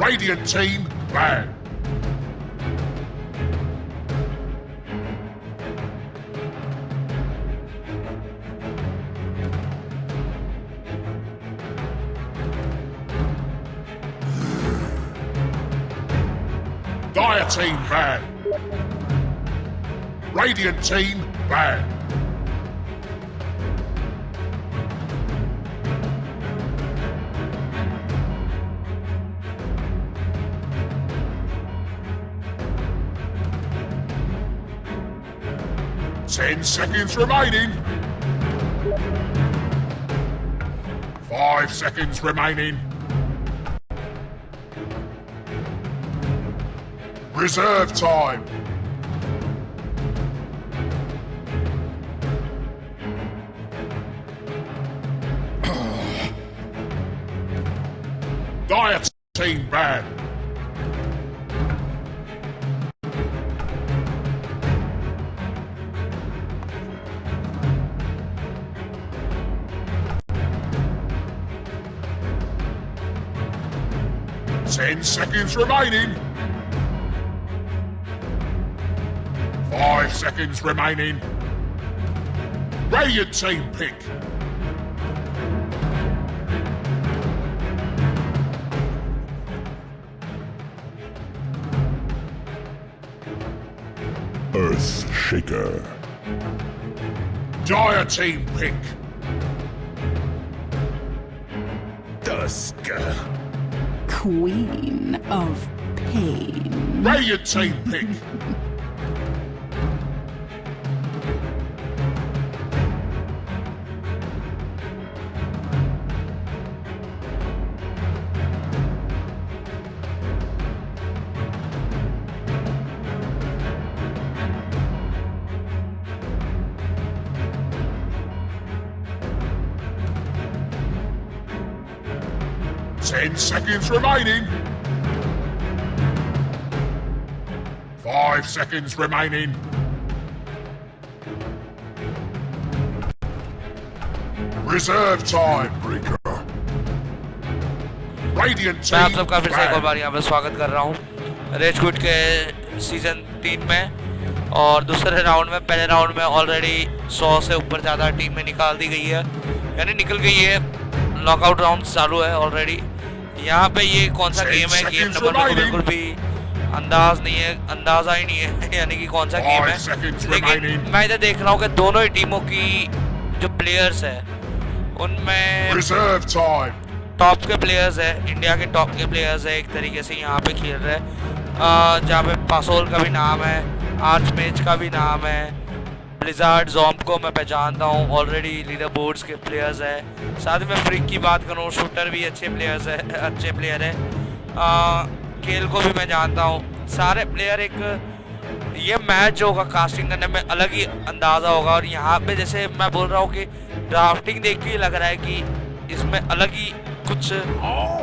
Radiant team ban. Dire team ban. Radiant team ban. Ten seconds remaining. 5 seconds remaining. Reserve time. Dire team ban. Ten seconds remaining. 5 seconds remaining. Radiant team pick. Earth Shaker. Dire team pick. Dusk. Queen of Pain. Radiant team pick. Ten seconds remaining. 5 seconds remaining. Reserve time. Breaker. Radiant मैं आप team सबका फिर से एक और ban. बार यहाँ पे स्वागत कर रहा हूँ रेज क्विट के सीजन 3 में। और दूसरे राउंड में, पहले राउंड में ऑलरेडी 100 से ऊपर ज़्यादा टीमें निकाल दी गई है, यानी निकल गई है। नॉकआउट राउंड चालू है ऑलरेडी। यहाँ पे ये कौन सा गेम है, गेम नंबर मेरे को बिल्कुल भी अंदाजा ही नहीं है यानी कि कौन सा गेम है। लेकिन मैं इधर देख रहा हूँ कि दोनों ही टीमों की जो प्लेयर्स है उनमें Reserve time. टॉप के प्लेयर्स है, इंडिया के टॉप के प्लेयर्स है, एक तरीके से यहाँ पे खेल रहे हैं। जहाँ पे पासोल का भी नाम है, आर्चमेज का भी नाम है, ब्लिजार्ड ज़ॉम्ब को मैं पहचानता हूँ, ऑलरेडी लीडर बोर्ड्स के प्लेयर्स है। साथ में फ्रिक की बात करूँ, शूटर भी अच्छे प्लेयर है। केल को भी मैं जानता हूँ। सारे प्लेयर एक ये मैच जो होगा कास्टिंग करने में अलग ही अंदाज़ा होगा। और यहाँ पे जैसे मैं बोल रहा हूँ कि ड्राफ्टिंग देख के लग रहा है कि इसमें अलग ही कुछ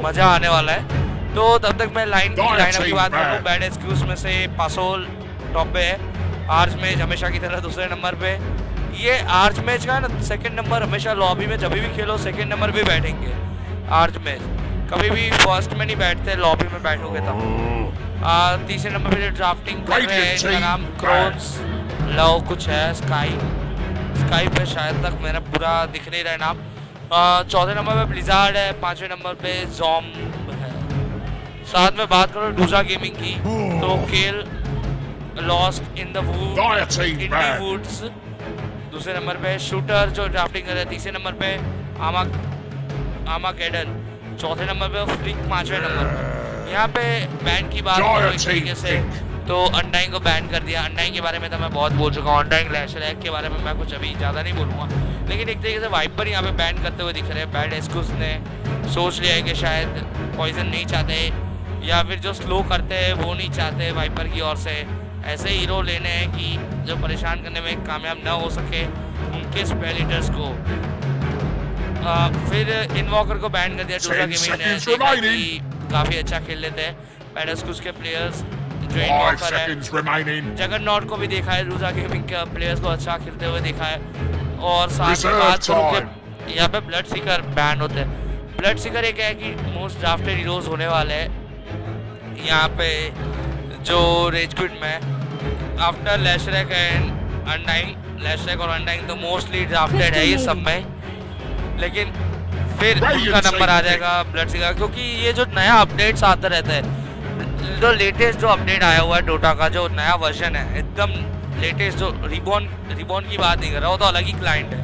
मज़ा आने वाला है। तो तब तक मैं लाइनअप की बात करूँ, बैड एक्सक्यूज में से पासोल टॉप पे है, आर्चमेज हमेशा की तरह दूसरे नंबर पे। ये आर्चमेज का है ना सेकंड नंबर, हमेशा लॉबी में जब भी खेलो सेकंड नंबर पे बैठेंगे आर्चमेज, कभी भी फर्स्ट में नहीं बैठते, लॉबी में बैठोगे तब। तीसरे नंबर पे ड्राफ्टिंग कर रहे हैं, इनका नाम क्रोन्स लव कुछ है, स्काई पे शायद तक मेरा पूरा दिख नहीं रहा है नाम। चौथे नंबर पे ब्लिजार्ड है, पांचवें नंबर पे ज़ॉम्ब है। साथ में बात करो डूजा गेमिंग की तो केल लॉस्ट इन द वुड्स दूसरे नंबर पे, शूटर जो ड्राफ्टिंग कर रहे हैं तीसरे नंबर पे, आमा कैडन चौथे नंबर पे, फ्लिक पांचवें नंबर पे। यहाँ पे बैन की बात करो एक तरीके से तो अनडाइंग को बैन कर दिया। अनडाइंग के बारे में तो मैं बहुत बोल चुका हूँ, अनडाइंग लैशलैक के बारे में मैं कुछ अभी ज़्यादा नहीं बोलूँगा, लेकिन एक तरीके से वाइपर यहाँ पे बैन करते हुए दिख रहे हैं। बैड एक्सक्यूज ने सोच लिया है कि शायद पॉइजन नहीं चाहते या फिर जो स्लो करते हैं वो नहीं चाहते वाइपर की ओर से, ऐसे हीरो लेने हैं कि जो परेशान करने में कामयाब ना हो सके उनके स्पेलिटर्स को। फिर इनवॉकर को बैन कर दिया डूजा गेमिंग ने, देखा कि काफ़ी अच्छा खेल लेते हैं बैड एक्सक्यूज के प्लेयर्स। जो इनवॉकर है जगरनॉट को भी देखा है, डूजा गेमिंग के प्लेयर्स को अच्छा खेलते हुए देखा है। और साथ में बात करूँ कि यहाँ पे ब्लड सीकर बैन होते हैं। ब्लड सीकर एक है कि मोस्ट ड्राफ्टेड हीरोज होने वाले हैं यहाँ पे जो रेज क्विट में आफ्टर लैशरैक एंड अनडाइंग। लैशरैक और अनडाइंग तो मोस्टली ड्राफ्टेड है ये सब में, लेकिन फिर उनका नंबर आ जाएगा ब्लड सीकर, क्योंकि ये जो नया अपडेट्स आता रहता है, जो लेटेस्ट जो अपडेट आया हुआ है डोटा का जो नया वर्जन है एकदम लेटेस्ट, जो रिबॉर्न की बात नहीं कर रहा, वो तो अलग ही क्लाइंट है,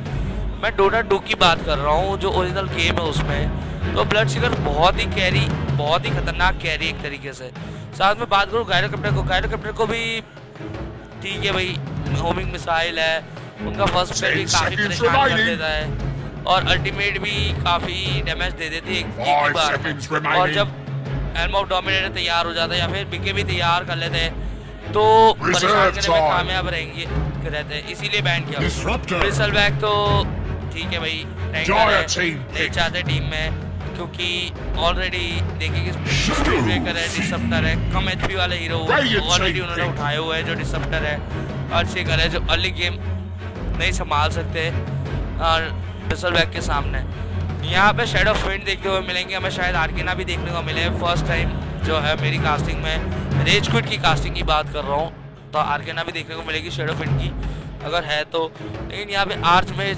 मैं डोटा 2 की बात कर रहा हूँ जो ओरिजिनल गेम है उसमें। तो ब्लड सीकर बहुत ही कैरी, बहुत ही खतरनाक कैरी एक तरीके से। साथ में बात करूँ गायरोकप्टर को भी ठीक है भाई, होमिंग मिसाइल है, उनका फर्स्ट पे भी काफ़ी परेशान कर देता है और अल्टीमेट भी काफ़ी डैमेज दे देती है एक बार में। और जब एल्म ऑफ डोमिनेटर तैयार हो जाता है या फिर बीके भी तैयार कर लेते हैं तो परेशान करने में कामयाब रहेंगे रहते हैं, इसीलिए बैन किया। ब्रिसलबैक तो ठीक है भाई, टैंकर है, नहीं चाहते टीम में, क्योंकि ऑलरेडी देखेंगे स्पीड ब्रेकर है, डिसप्टर है, कम एचपी वाले हीरो ऑलरेडी उन्होंने उठाए हुए हैं जो डिसप्टर है, अर्शिकर है जो अर्ली गेम नहीं संभाल सकते और ब्रिसलबैक के सामने। यहाँ पे शैडो फिंड देखते हुए मिलेंगे हमें, शायद आर्केना भी देखने को मिले फर्स्ट टाइम जो है मेरी कास्टिंग में। रेज क्विट की कास्टिंग की बात कर रहा हूँ तो आर्केना भी देखने को मिलेगी शैडो फिंड की अगर है तो। लेकिन यहाँ पे आर्च में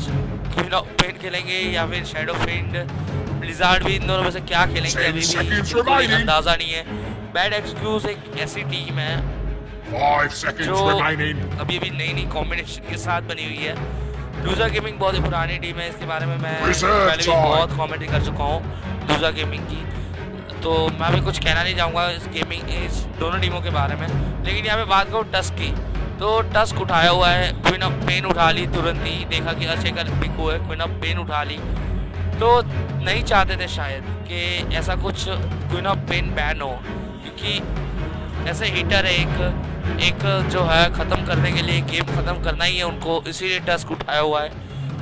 क्वीन ऑफ पेन खेलेंगे या फिर शैडो फिंड, ब्लिजार्ड भी, इन दोनों में से क्या खेलेंगे अभी भी अंदाजा नहीं है। बैड एक्सक्यूज एक ऐसी टीम है जो अभी भी नई कॉम्बिनेशन के साथ बनी हुई है। डूजा गेमिंग बहुत ही पुरानी टीम है, इसके बारे में मैं पहले भी बहुत कमेंट्री कर चुका हूँ डूजा गेमिंग की, तो मैं अभी कुछ कहना नहीं चाहूँगा इस दोनों टीमों के बारे में। लेकिन यहाँ पे बात करूँ टस्क की, तो टस्क उठाया हुआ है, क्वीन ऑफ पेन उठा ली तुरंत ही, देखा कि अर्शिकर पिक हुआ है, क्वीन ऑफ पेन उठा ली। तो नहीं चाहते थे शायद कि ऐसा कुछ क्वीन ऑफ पेन बैन हो, क्योंकि ऐसे हीटर है एक जो है ख़त्म करने के लिए, गेम ख़त्म करना ही है उनको, इसीलिए टस्क उठाया हुआ है।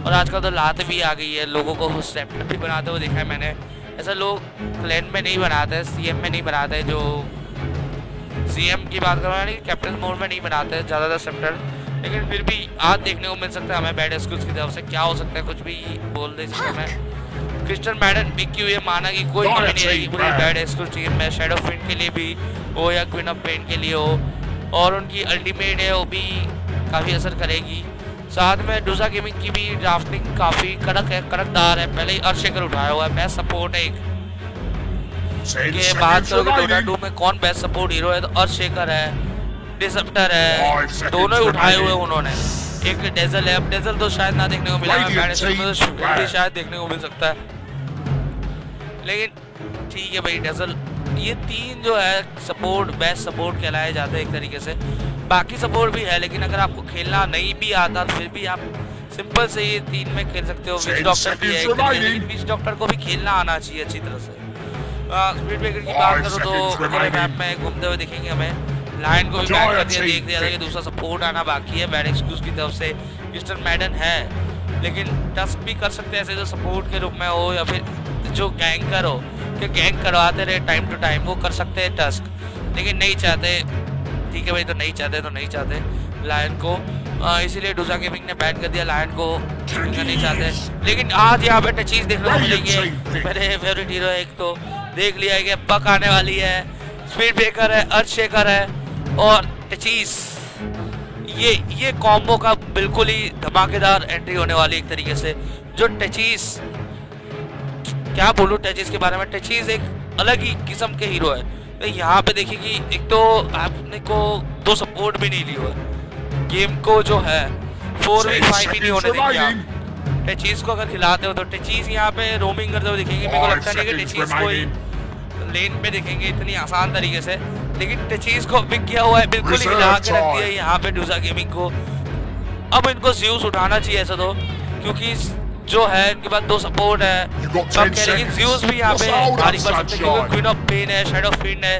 और आजकल तो लात भी आ गई है, लोगों को सेप्टर भी बनाते हुए देखा है मैंने। ऐसा लोग क्लैन में नहीं बनाते, सीएम में नहीं बनाते, जो सीएम की बात कर रहा है कैप्टन मोड में नहीं बनाते ज़्यादातर सेप्टर, लेकिन फिर भी आज देखने को मिल सकता है हमें बैड एक्सक्यूज की तरफ से। क्या हो सकता है, कुछ भी बोल दे सकते हैं। क्रिस्टन मैडन बिग क्यू ये माना कि कोई कमी नहीं रहेगी पूरी बैड एक्सक्यूज टीम में, शैडो फिंड के लिए भी हो या क्वीन ऑफ पेन के लिए हो, और उनकी अल्टीमेट है वो भी काफ़ी असर करेगी। साथ में डूजा गेमिंग की भी ड्राफ्टिंग काफ़ी कड़क है, कड़कदार है, पहले ही अर्शिकर उठाया हुआ है, बेस्ट सपोर्ट है एक के बात करोगे डोटा 2 में कौन बेस्ट सपोर्ट हीरो है तो अर्शिकर है, डिसप्टर है, दोनों ही उठाए हुए उन्होंने। एक डेजल है, अब डेजल तो शायद ना देखने को मिला, तो शायद देखने को मिल सकता है, लेकिन ठीक है भाई डेजल। ये 3 जो है सपोर्ट बेस्ट सपोर्ट कहलाए जाते हैं एक तरीके से, बाकी सपोर्ट भी है, लेकिन अगर आपको खेलना नहीं भी आता फिर भी आप सिंपल से ये 3 में खेल सकते हो। विच डॉक्टर भी है एक तरीके, लेकिन विच डॉक्टर को भी खेलना आना चाहिए अच्छी तरह से। स्पीड ब्रेकर की बात करो तो पूरे मैप में घूमते हुए दिखेंगे हमें, लाइन को भी बैक कर दिया, देख दिया था कि दूसरा सपोर्ट आना बाकी है बैड एक्सक्यूज की तरफ से। क्रिस्टन मैडन है, लेकिन टस्क भी कर सकते हैं ऐसे जो सपोर्ट के रूप में हो, या फिर जो गैंकर हो कि गैंग करवाते रहे टाइम टू टाइम, वो कर सकते हैं टस्क, लेकिन नहीं चाहते। ठीक है भाई, तो नहीं चाहते लायन को, इसीलिए डूजा गेमिंग ने बैन कर दिया लायन को, नहीं चाहते। लेकिन आज यहाँ पे टचीज देखने को मिलेंगे, मेरे फेवरेट हीरो एक तो देख लिया है कि पक आने वाली है, स्पीड ब्रेकर है, अर्शिकर है और टचीज। ये कॉम्बो का बिल्कुल ही धमाकेदार एंट्री होने वाली एक तरीके से। जो टचीज, क्या बोलूं टचीज के बारे में, टचीज एक अलग ही किस्म के हीरो है। तो यहाँ पे देखिए कि एक तो आपने को 2 सपोर्ट भी नहीं ली हुआ, गेम को जो है 4v5 भी नहीं होने देंगे आप। टचीज को अगर खिलाते हो तो टचीज यहाँ पे रोमिंग करते हुए दिखेंगे, मेरे को लगता नहीं कि टचीज को लेन पे दिखेंगे इतनी आसान तरीके से, लेकिन टचीज को पिक किया हुआ है, बिल्कुल ही हिला के रख दिया है यहाँ पे डूजा गेमिंग को। अब इनको ज़्यूस उठाना चाहिए ऐसा तो, क्योंकि जो है इनके पास 2 सपोर्ट है सब कह, लेकिन ज़्यूस भी यहाँ पे भारी पड़ सकते हैं क्योंकि क्वीन ऑफ पेन है, शैडो फिंड है,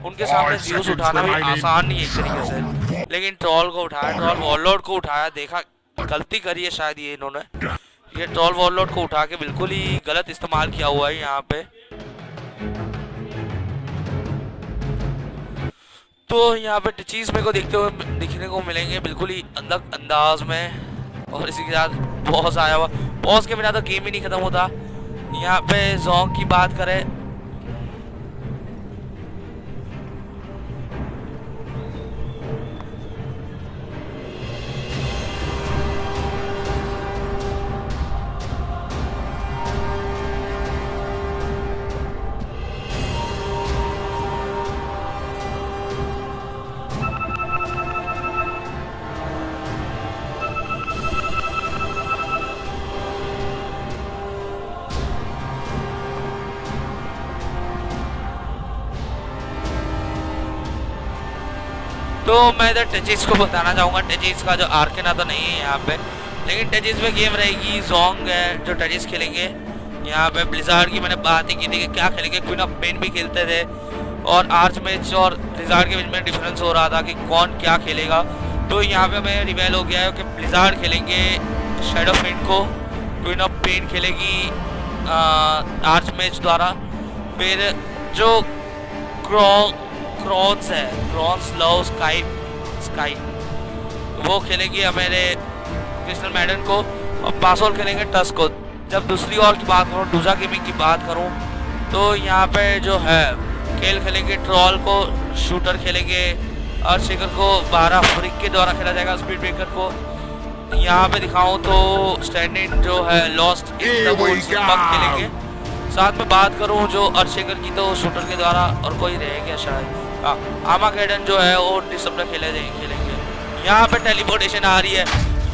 उनके सामने ज़्यूस उठाना भी आसान नहीं है एक तरीके से। लेकिन ट्रॉल को उठाया, ट्रॉल वॉरलॉर्ड को उठाया, देखा गलती करी है शायद ये इन्होंने, ये ट्रॉल वॉरलॉर्ड को उठा के बिल्कुल ही गलत इस्तेमाल किया हुआ है यहाँ पे। तो यहाँ पे टचीज मेरे को देखते हुए दिखने को मिलेंगे बिल्कुल ही अलग अंदाज में, और इसी के साथ बॉस आया हुआ। बॉस के बिना तो गेम ही नहीं खत्म होता। यहाँ पे जोंग की बात करें तो मैं इधर टचीज को बताना चाहूँगा। टचीज का जो आर्केना तो नहीं है यहाँ पे, लेकिन टचीज में गेम रहेगी। जोंग है जो टचीज खेलेंगे। यहाँ पे ब्लिजार्ड की मैंने बात ही की थी कि क्या खेलेंगे। क्वीन ऑफ पेन भी खेलते थे और आर्च मैच और ब्लिजार्ड के बीच में डिफरेंस हो रहा था कि कौन क्या खेलेगा। तो यहाँ पे हमें रिवेल हो गया है कि ब्लिजार्ड खेलेंगे शैडो फिन को, क्वीन ऑफ पेन खेलेगी आर्च मैच द्वारा। फिर जो क्रॉन्स है, क्रॉन्स लव स्काई वो खेलेगी हमारे क्रिस्टल मैडन को, और पासोल खेलेंगे टस्क को। जब दूसरी ओर की बात करूँ, डूजा गेमिंग की बात करूँ, तो यहाँ पे जो है खेलेंगे ट्रॉल को, शूटर खेलेंगे अर्शेकर को, 12 फ्रिक के द्वारा खेला जाएगा स्पीड ब्रेकर को। यहाँ पे दिखाऊँ तो स्टैंडिंग जो है लॉस्ट खेलेंगे। साथ में बात करूँ जो अर्शेकर की, तो शूटर के द्वारा, और कोई रहेगा शायद आर्मागेडन जो है वो डिसम्बर खेलेंगे। यहाँ पे टेलीपोर्टेशन आ रही है।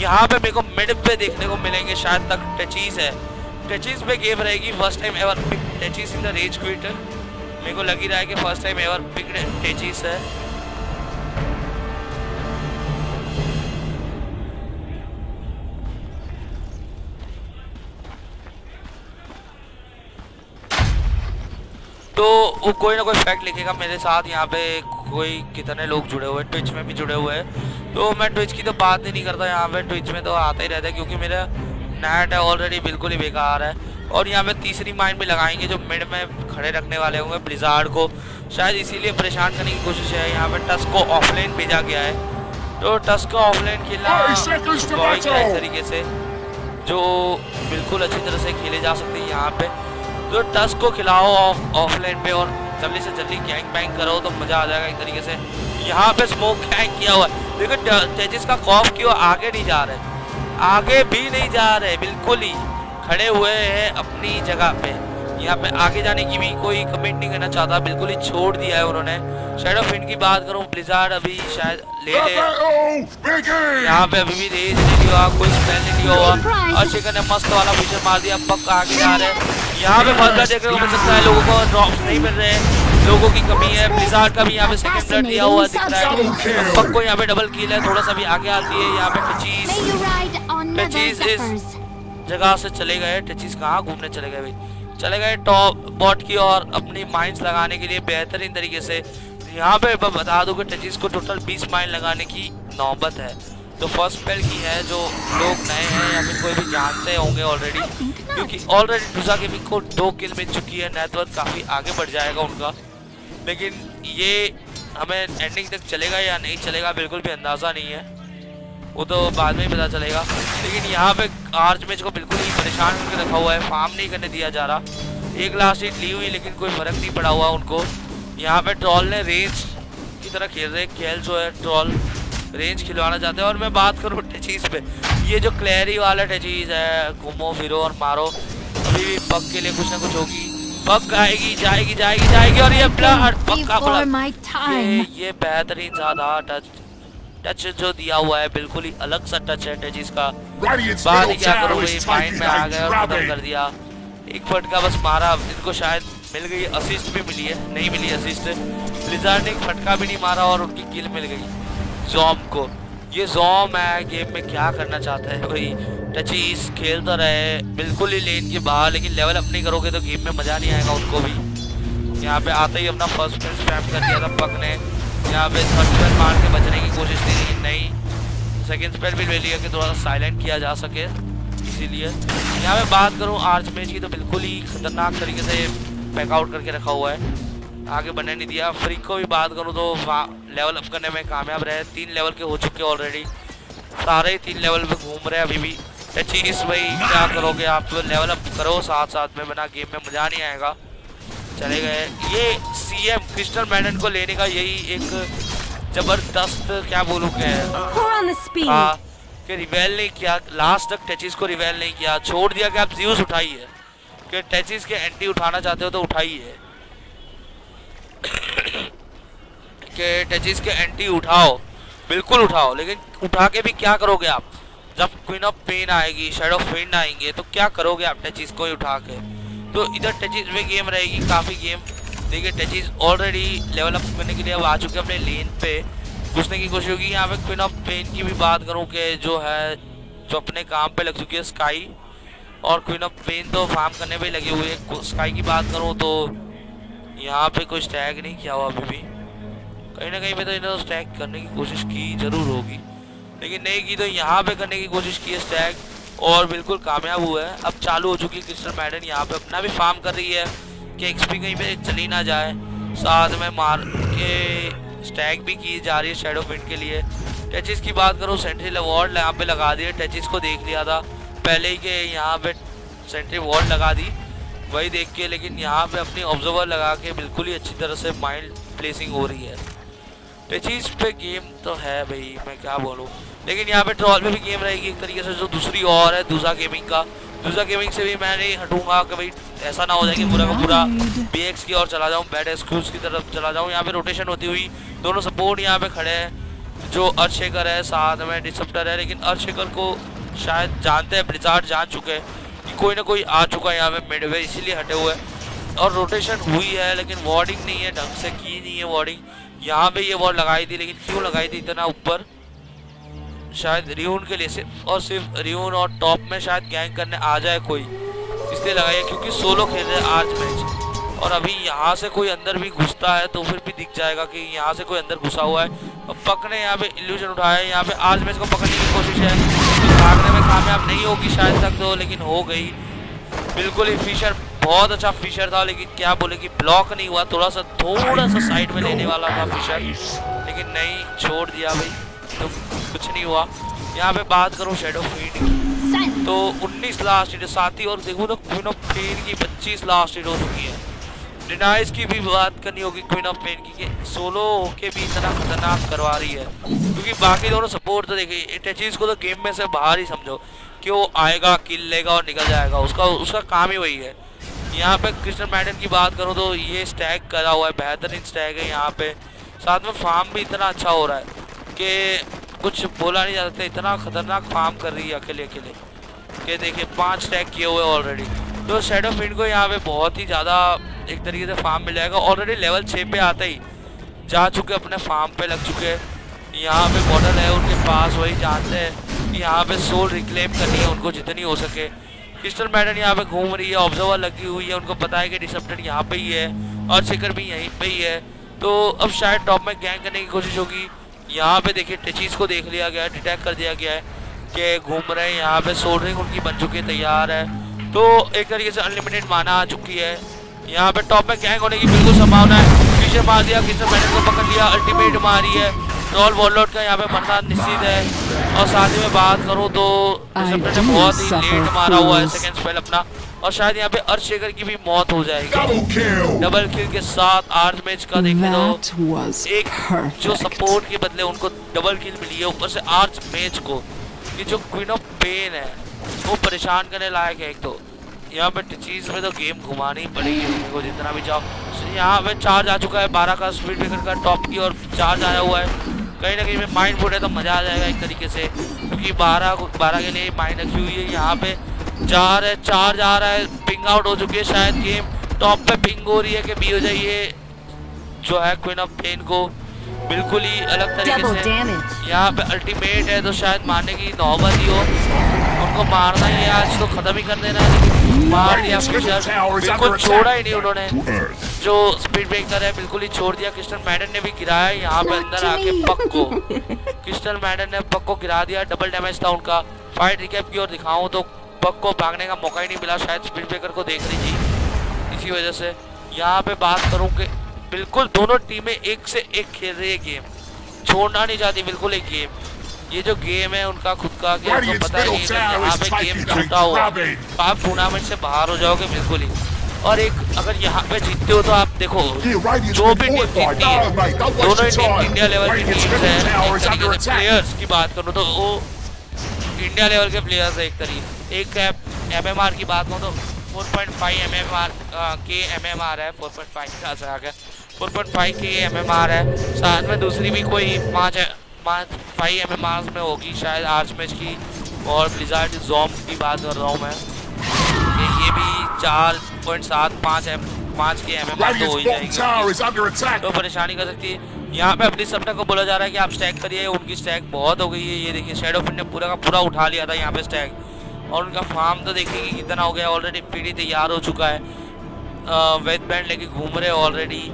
यहाँ पे मेरे को मिड पे देखने को मिलेंगे शायद तक टचीज है। टचीज पे गेम रहेगी। फर्स्ट टाइम एवर पिक टचीज इन द रेज क्विट। मेरे को लग ही रहा है कि फर्स्ट टाइम एवर पिक टचीज है। तो वो कोई ना कोई फैक्ट लिखेगा मेरे साथ। यहाँ पे कोई कितने लोग जुड़े हुए हैं, ट्विच में भी जुड़े हुए हैं। तो मैं ट्विच की तो बात ही नहीं करता। यहाँ पे ट्विच में तो आता ही रहता है क्योंकि मेरा नेट है ऑलरेडी बिल्कुल ही बेकार है। और यहाँ पे तीसरी माइंड भी लगाएंगे जो मिड में खड़े रखने वाले होंगे ब्लिजार्ड को, शायद इसीलिए परेशान करने की कोशिश है। यहाँ पे टस्क को ऑफलाइन भेजा गया है, तो टस्क को ऑफलाइन खेलना एक तरीके से जो बिल्कुल अच्छी तरह से खेले जा सकते हैं। यहाँ पे तो टस्क को खिलाओ ऑफलाइन पे और जल्दी से जल्दी गैंग बैंग करो तो मज़ा आ जाएगा एक तरीके से। यहाँ पे स्मोक गैंग किया हुआ है, लेकिन तेजिस का खौफ क्यों आगे नहीं जा रहे, आगे भी नहीं जा रहे, बिल्कुल ही खड़े हुए हैं अपनी जगह पे। यहाँ पे आगे जाने की भी कोई कमेंट नहीं करना चाहता, बिल्कुल ही छोड़ दिया है उन्होंने। शैडो फिन की बात करूँ, ब्लिजार्ड अभी शायद ले ले, यहाँ पे अभी भी रेज नहीं हुआ, कोई स्पेल नहीं हुआ। और चिकन ने मस्त वाला फीचर मार दिया, पक आगे जा रहे हैं। यहाँ पे मजा देखने को मिल सकता है, लोगों को ड्रॉप्स नहीं मिल रहे हैं, लोगों की कमी है। ब्लिजार्ड का भी यहाँ पे सेकंड ब्लड दिया हुआ दिख रहा है। पक को यहाँ पे डबल किल है, थोड़ा सा भी आगे आती है। यहाँ पे टचीज इस जगह से चले गए। टचीज कहाँ घूमने चले गए भाई, चले गए टॉप बॉट की और अपनी माइंड्स लगाने के लिए बेहतरीन तरीके से। यहाँ पे मैं बता दूं कि टचीज को टोटल 20 माइंड लगाने की नौबत है। तो फर्स्ट स्पेल की है, जो लोग नए हैं या फिर कोई भी जानते होंगे ऑलरेडी, क्योंकि ऑलरेडी डूजा गेमिंग को 2 किल मिल चुकी है, नेटवर्क काफ़ी आगे बढ़ जाएगा उनका। लेकिन ये हमें एंडिंग तक चलेगा या नहीं चलेगा बिल्कुल भी अंदाज़ा नहीं है, वो तो बाद में ही पता चलेगा। लेकिन यहाँ पे आर्च मैच को बिल्कुल ही परेशान करके रखा हुआ है, फार्म नहीं करने दिया जा रहा। एक लास्ट हिट ली हुई लेकिन कोई फर्क नहीं पड़ा हुआ उनको। यहाँ पे ट्रॉल ने रेंज की तरह खेल रहे, खेल जो है ट्रॉल रेंज खिलवाना चाहते हैं। और मैं बात करूँ टचीज पे, ये जो क्लैरी वाला टचीज है, घूमो फिरो और मारो, अभी भी पक के लिए कुछ ना कुछ होगी। पक आएगी, जाएगी जाएगी जाएगी, और ये ब्लड पक्का ब्लड, ये बेहतरीन ज्यादा टच जो दिया हुआ है, बिल्कुल ही अलग सा टच है टचीज का। बाद क्या करो भाई, माइंड में आ गया और खत्म कर दिया। एक फटका बस मारा, इनको शायद मिल गई असिस्ट भी मिली है, नहीं मिली असिस्ट। ब्लिजार्ड ने एक फटका भी नहीं मारा और उनकी किल मिल गई ज़ॉम को। ये ज़ॉम है, गेम में क्या करना चाहता है भाई। टचीज खेलता रहे बिल्कुल ही लेन के बाहर, लेकिन लेवल अप नहीं करोगे तो गेम में मज़ा नहीं आएगा उनको भी। यहाँ पे आते ही अपना फर्स्ट स्पेल स्पैम कर दिया था पक ने। यहाँ पे थर्ड स्पेल मार के बचने की कोशिश थी, लेकिन नहीं, सेकेंड स्पेल भी ले लिया कि थोड़ा सा साइलेंट किया जा सके, इसीलिए। यहाँ पे बात करूँ आर्च मैच की, तो बिल्कुल ही खतरनाक तरीके से बैकआउट करके रखा हुआ है, आगे बनने नहीं दिया। फ्रिक को भी बात करूँ तो लेवल अप करने में कामयाब रहे, 3 लेवल के हो चुके ऑलरेडी। सारे ही 3 लेवल पे घूम रहे हैं अभी भी। टचीज भाई क्या करोगे आप, लेवल अप करो साथ साथ में, बिना गेम में मजा नहीं आएगा। चले गए ये सीएम क्रिस्टल मैडन को लेने का यही एक जबरदस्त क्या बोलूं क्या Pour on the speed. हाँ कि रिवेल नहीं किया लास्ट तक, टचीज को रिवेल नहीं किया, छोड़ दिया कि आप ज़्यूस उठाइए, कि टचीज के एंटी उठाना चाहते हो तो उठाइए कि टचीज के एंटी उठाओ, बिल्कुल उठाओ, लेकिन उठा के भी क्या करोगे आप, जब क्वीन ऑफ पेन आएगी, शैडो ऑफ पेन आएंगे तो क्या करोगे आप टचीज को ही उठा के। तो इधर टचीज में गेम रहेगी काफ़ी गेम। देखिए टचीज ऑलरेडी लेवल अप करने के लिए अब आ चुके हैं अपने लेन पे, घुसने की कोशिश होगी। यहाँ पे क्वीन ऑफ पेन की भी बात करूँ कि जो है जो अपने काम पे लग चुकी है स्काई, और क्वीन ऑफ पेन तो फार्म करने पे लगे हुए हैं। स्काई की बात करूँ तो यहाँ पे कोई स्टैग नहीं किया हुआ अभी भी, कहीं ना कहीं पे तो इन्होंने स्टैग करने की कोशिश की जरूर होगी, लेकिन नहीं की तो यहाँ पे करने की कोशिश की है स्टैग, और बिल्कुल कामयाब हुआ है। अब चालू हो चुकी है क्रिस्टल मैडन, यहाँ पे अपना भी फार्म कर रही है कि एक्सपी कहीं पे चली ना जाए, साथ में मार के स्टैग भी की जा रही है शैडो पिंट के लिए। टचीज की बात करूँ, सेंट्री वॉर्ड यहाँ पे लगा दिए, टचीज को देख लिया था पहले ही कि यहाँ पे सेंट्री वॉर्ड लगा दी वही देख के, लेकिन यहाँ पे अपनी ऑब्जर्वर लगा के बिल्कुल ही अच्छी तरह से माइंड प्लेसिंग हो रही है। टचीज पे गेम तो है भाई, मैं क्या बोलूँ, लेकिन यहाँ पे ट्रॉल पे भी गेम रहेगी एक तरीके से, जो दूसरी और है दूसरा गेमिंग का। दूसरा गेमिंग से भी मैं नहीं हटूंगा कि भाई ऐसा ना हो जाए कि पूरा का पूरा BX की ओर चला जाऊँ, बैड एक्सक्यूज की तरफ चला जाऊँ। यहाँ पे रोटेशन होती हुई दोनों सपोर्ट यहाँ पे खड़े हैं, जो अर्थशेकर है साथ में डिसप्टर है, लेकिन अर्थशेकर को शायद जानते हैं, ब्लिज़ार्ड जान चुके हैं कि कोई ना कोई आ चुका है यहाँ पे मिडवे, इसीलिए हटे हुए हैं। और रोटेशन हुई है लेकिन वार्डिंग नहीं है, ढंग से की नहीं है वार्डिंग। यहाँ पे ये वार्ड लगाई थी, लेकिन क्यों लगाई थी इतना ऊपर, शायद रियून के लिए सिर्फ और सिर्फ रियून और टॉप में शायद गैंग करने आ जाए कोई, इसलिए लगाई है क्योंकि सोलो खेल रहे हैं आज मैच। और अभी यहाँ से कोई अंदर भी घुसता है तो फिर भी दिख जाएगा कि यहाँ से कोई अंदर घुसा हुआ है। अब पक ने यहाँ पे इल्यूजन उठाया है, यहाँ पे आज मैच को पकड़ने की कोशिश है, भागने में कामयाब नहीं होगी शायद तक तो, लेकिन हो गई बिल्कुल ही। फिशर बहुत अच्छा फिशर था, लेकिन क्या बोले कि ब्लॉक नहीं हुआ, थोड़ा सा साइड में लेने वाला था फिशर, लेकिन नहीं, छोड़ दिया भाई, तो कुछ नहीं हुआ। यहाँ पे बात करूँ शैडो फीड की तो 19 लास्ट हिट साथी, और देखो तो क्वीन ऑफ पेन की 25 लास्ट हिट हो चुकी है। डिनाइज की भी बात करनी होगी क्वीन ऑफ पेन की, कि सोलो होके भी इतना खतरनाक करवा रही है, क्योंकि बाकी दोनों सपोर्ट तो देखिए टचीज को तो गेम में से बाहर ही समझो कि वो आएगा किल लेगा और निकल जाएगा, उसका काम ही वही है। यहाँ पे क्रिस्टल मैडन की बात करूँ तो ये स्टैग करा हुआ है, बेहतरीन स्टैग है यहाँ पे, साथ में फार्म भी इतना अच्छा हो रहा है कि कुछ बोला नहीं जा सकता, इतना खतरनाक फार्म कर रही है अकेले अकेले कि देखिए 5 स्टैग किए हुए ऑलरेडी। तो शैडो फिंड को यहाँ पे बहुत ही ज़्यादा एक तरीके से फार्म मिल जाएगा, ऑलरेडी लेवल 6 पे आते ही जा चुके अपने फार्म पे लग चुके हैं। यहाँ पे बॉर्डर है उनके पास, वही जानते हैं कि यहाँ पे सोल रिक्लेम करनी है उनको जितनी हो सके। क्रिस्टल मैडन यहाँ पे घूम रही है, ऑब्जर्वर लगी हुई है, उनको पता है कि डिसप्टेड यहाँ पे ही है और शिकर भी यहीं पे ही है, तो अब शायद टॉप में गैंग करने की कोशिश होगी। यहाँ पे देखिए टचीज को देख लिया गया है, डिटेक्ट कर दिया गया है कि घूम रहे हैं, यहाँ पे सोल्डरिंग उनकी बन चुकी है, तैयार है, तो एक तरीके से अनलिमिटेड माना आ चुकी है। यहाँ पे टॉप में गैंग होने की बिल्कुल संभावना है, पीछे मार दिया, क्रिस्टल मैडन को पकड़ लिया, अल्टीमेट मारी है, रॉल वॉलआउट का यहाँ पे मरना निश्चित है। और साथ ही में बात करूँ तो डिसप्टेड ने बहुत ही लेट मारा हुआ है सेकेंड स्पेल अपना, और शायद यहाँ पे अर्थशेकर की भी मौत हो जाएगी। डबल किल के साथ आर्च मैच का देखने दो, एक जो सपोर्ट के बदले उनको डबल किल मिली है, ऊपर से आर्च मैच को कि जो क्वीन ऑफ पेन है वो परेशान करने लायक है। एक तो यहाँ पे चीज में तो गेम घुमानी पड़ेगी उनको को जितना भी चाहो। यहाँ पे चार्ज आ चुका है 12 का स्पीड ब्रेकर का टॉप की, और चार्ज आया हुआ है, कहीं ना कहीं में माइंड फुट है तो मजा आ जाएगा एक तरीके से, क्योंकि 12 के लिए माइंड रखी हुई है। यहाँ पे चार्ज आ रहा है, पिंग आउट हो चुकी है शायद गेम, टॉप पे पिंग हो रही है कि बी हो जाइए जो है क्वीन ऑफ पेन को बिल्कुल ही अलग तरीके से। यहाँ पे अल्टीमेट है तो शायद मारने की नौबत ही हो, उनको मारना ही है आज, तो खत्म ही कर देना है, लेकिन मार दिया फिशर, बिल्कुल छोड़ा ही नहीं उन्होंने, जो स्पीड ब्रेकर है बिल्कुल ही छोड़ दिया। क्रिस्टल मैडन ने भी गिराया यहाँ पे अंदर आके पक को, क्रिस्टल मैडन ने पक को गिरा दिया, डबल डैमेज था उनका। फाइट रिकैप की ओर दिखाऊं तो पक को भागने का मौका ही नहीं मिला, शायद स्पीड ब्रेकर को देख रही थी, इसी वजह से। यहाँ पे बात करूँ कि बिल्कुल दोनों टीमें एक से एक खेल रही है गेम, छोड़ना नहीं चाहती बिल्कुल एक गेम, ये जो गेम है उनका खुद का, कि आपको Radiant's पता है middle कि अगर tower यहाँ is पे गेम taking छूटा हुआ grabbing. तो आप टूर्नामेंट से बाहर हो जाओगे बिल्कुल ही। और एक अगर यहाँ पे जीतते हो तो आप देखो Here, Radiant's जो been भी टीम fortified. जीतती है, No, mate, don't दोनों waste your time. India level की Radiant's टीम्स middle है। tower एक is under तरीके से attack. प्लेयर्स की बात करूँ तो वो इंडिया लेवल के प्लेयर्स है एक तरीके। एक है MMR की बात करूँ तो 4.5 MMR के MMR है, 4.5 का आ गया, 4.5 के MMR है। साथ में दूसरी भी कोई 5 MMR में होगी शायद आर्च मैच की। और ब्लिज़ार्ड ज़ोम की बात कर रहा हूँ मैं, ये भी 4.75 के MMR तो हो ही Radiant's bottom tower is जाएगी, under attack. तो परेशानी कर सकती है। यहाँ पे अपनी सपना को बोला जा रहा है कि आप स्टैक करिए, उनकी स्टैक बहुत हो गई है। ये देखिए शैडो फिट ने पूरा का पूरा उठा लिया था यहाँ पे स्टैक, और उनका फार्म तो देखिए कि कितना हो गया। ऑलरेडी पीडी तैयार हो चुका है, वेट बैंड लेके घूम रहे ऑलरेडी।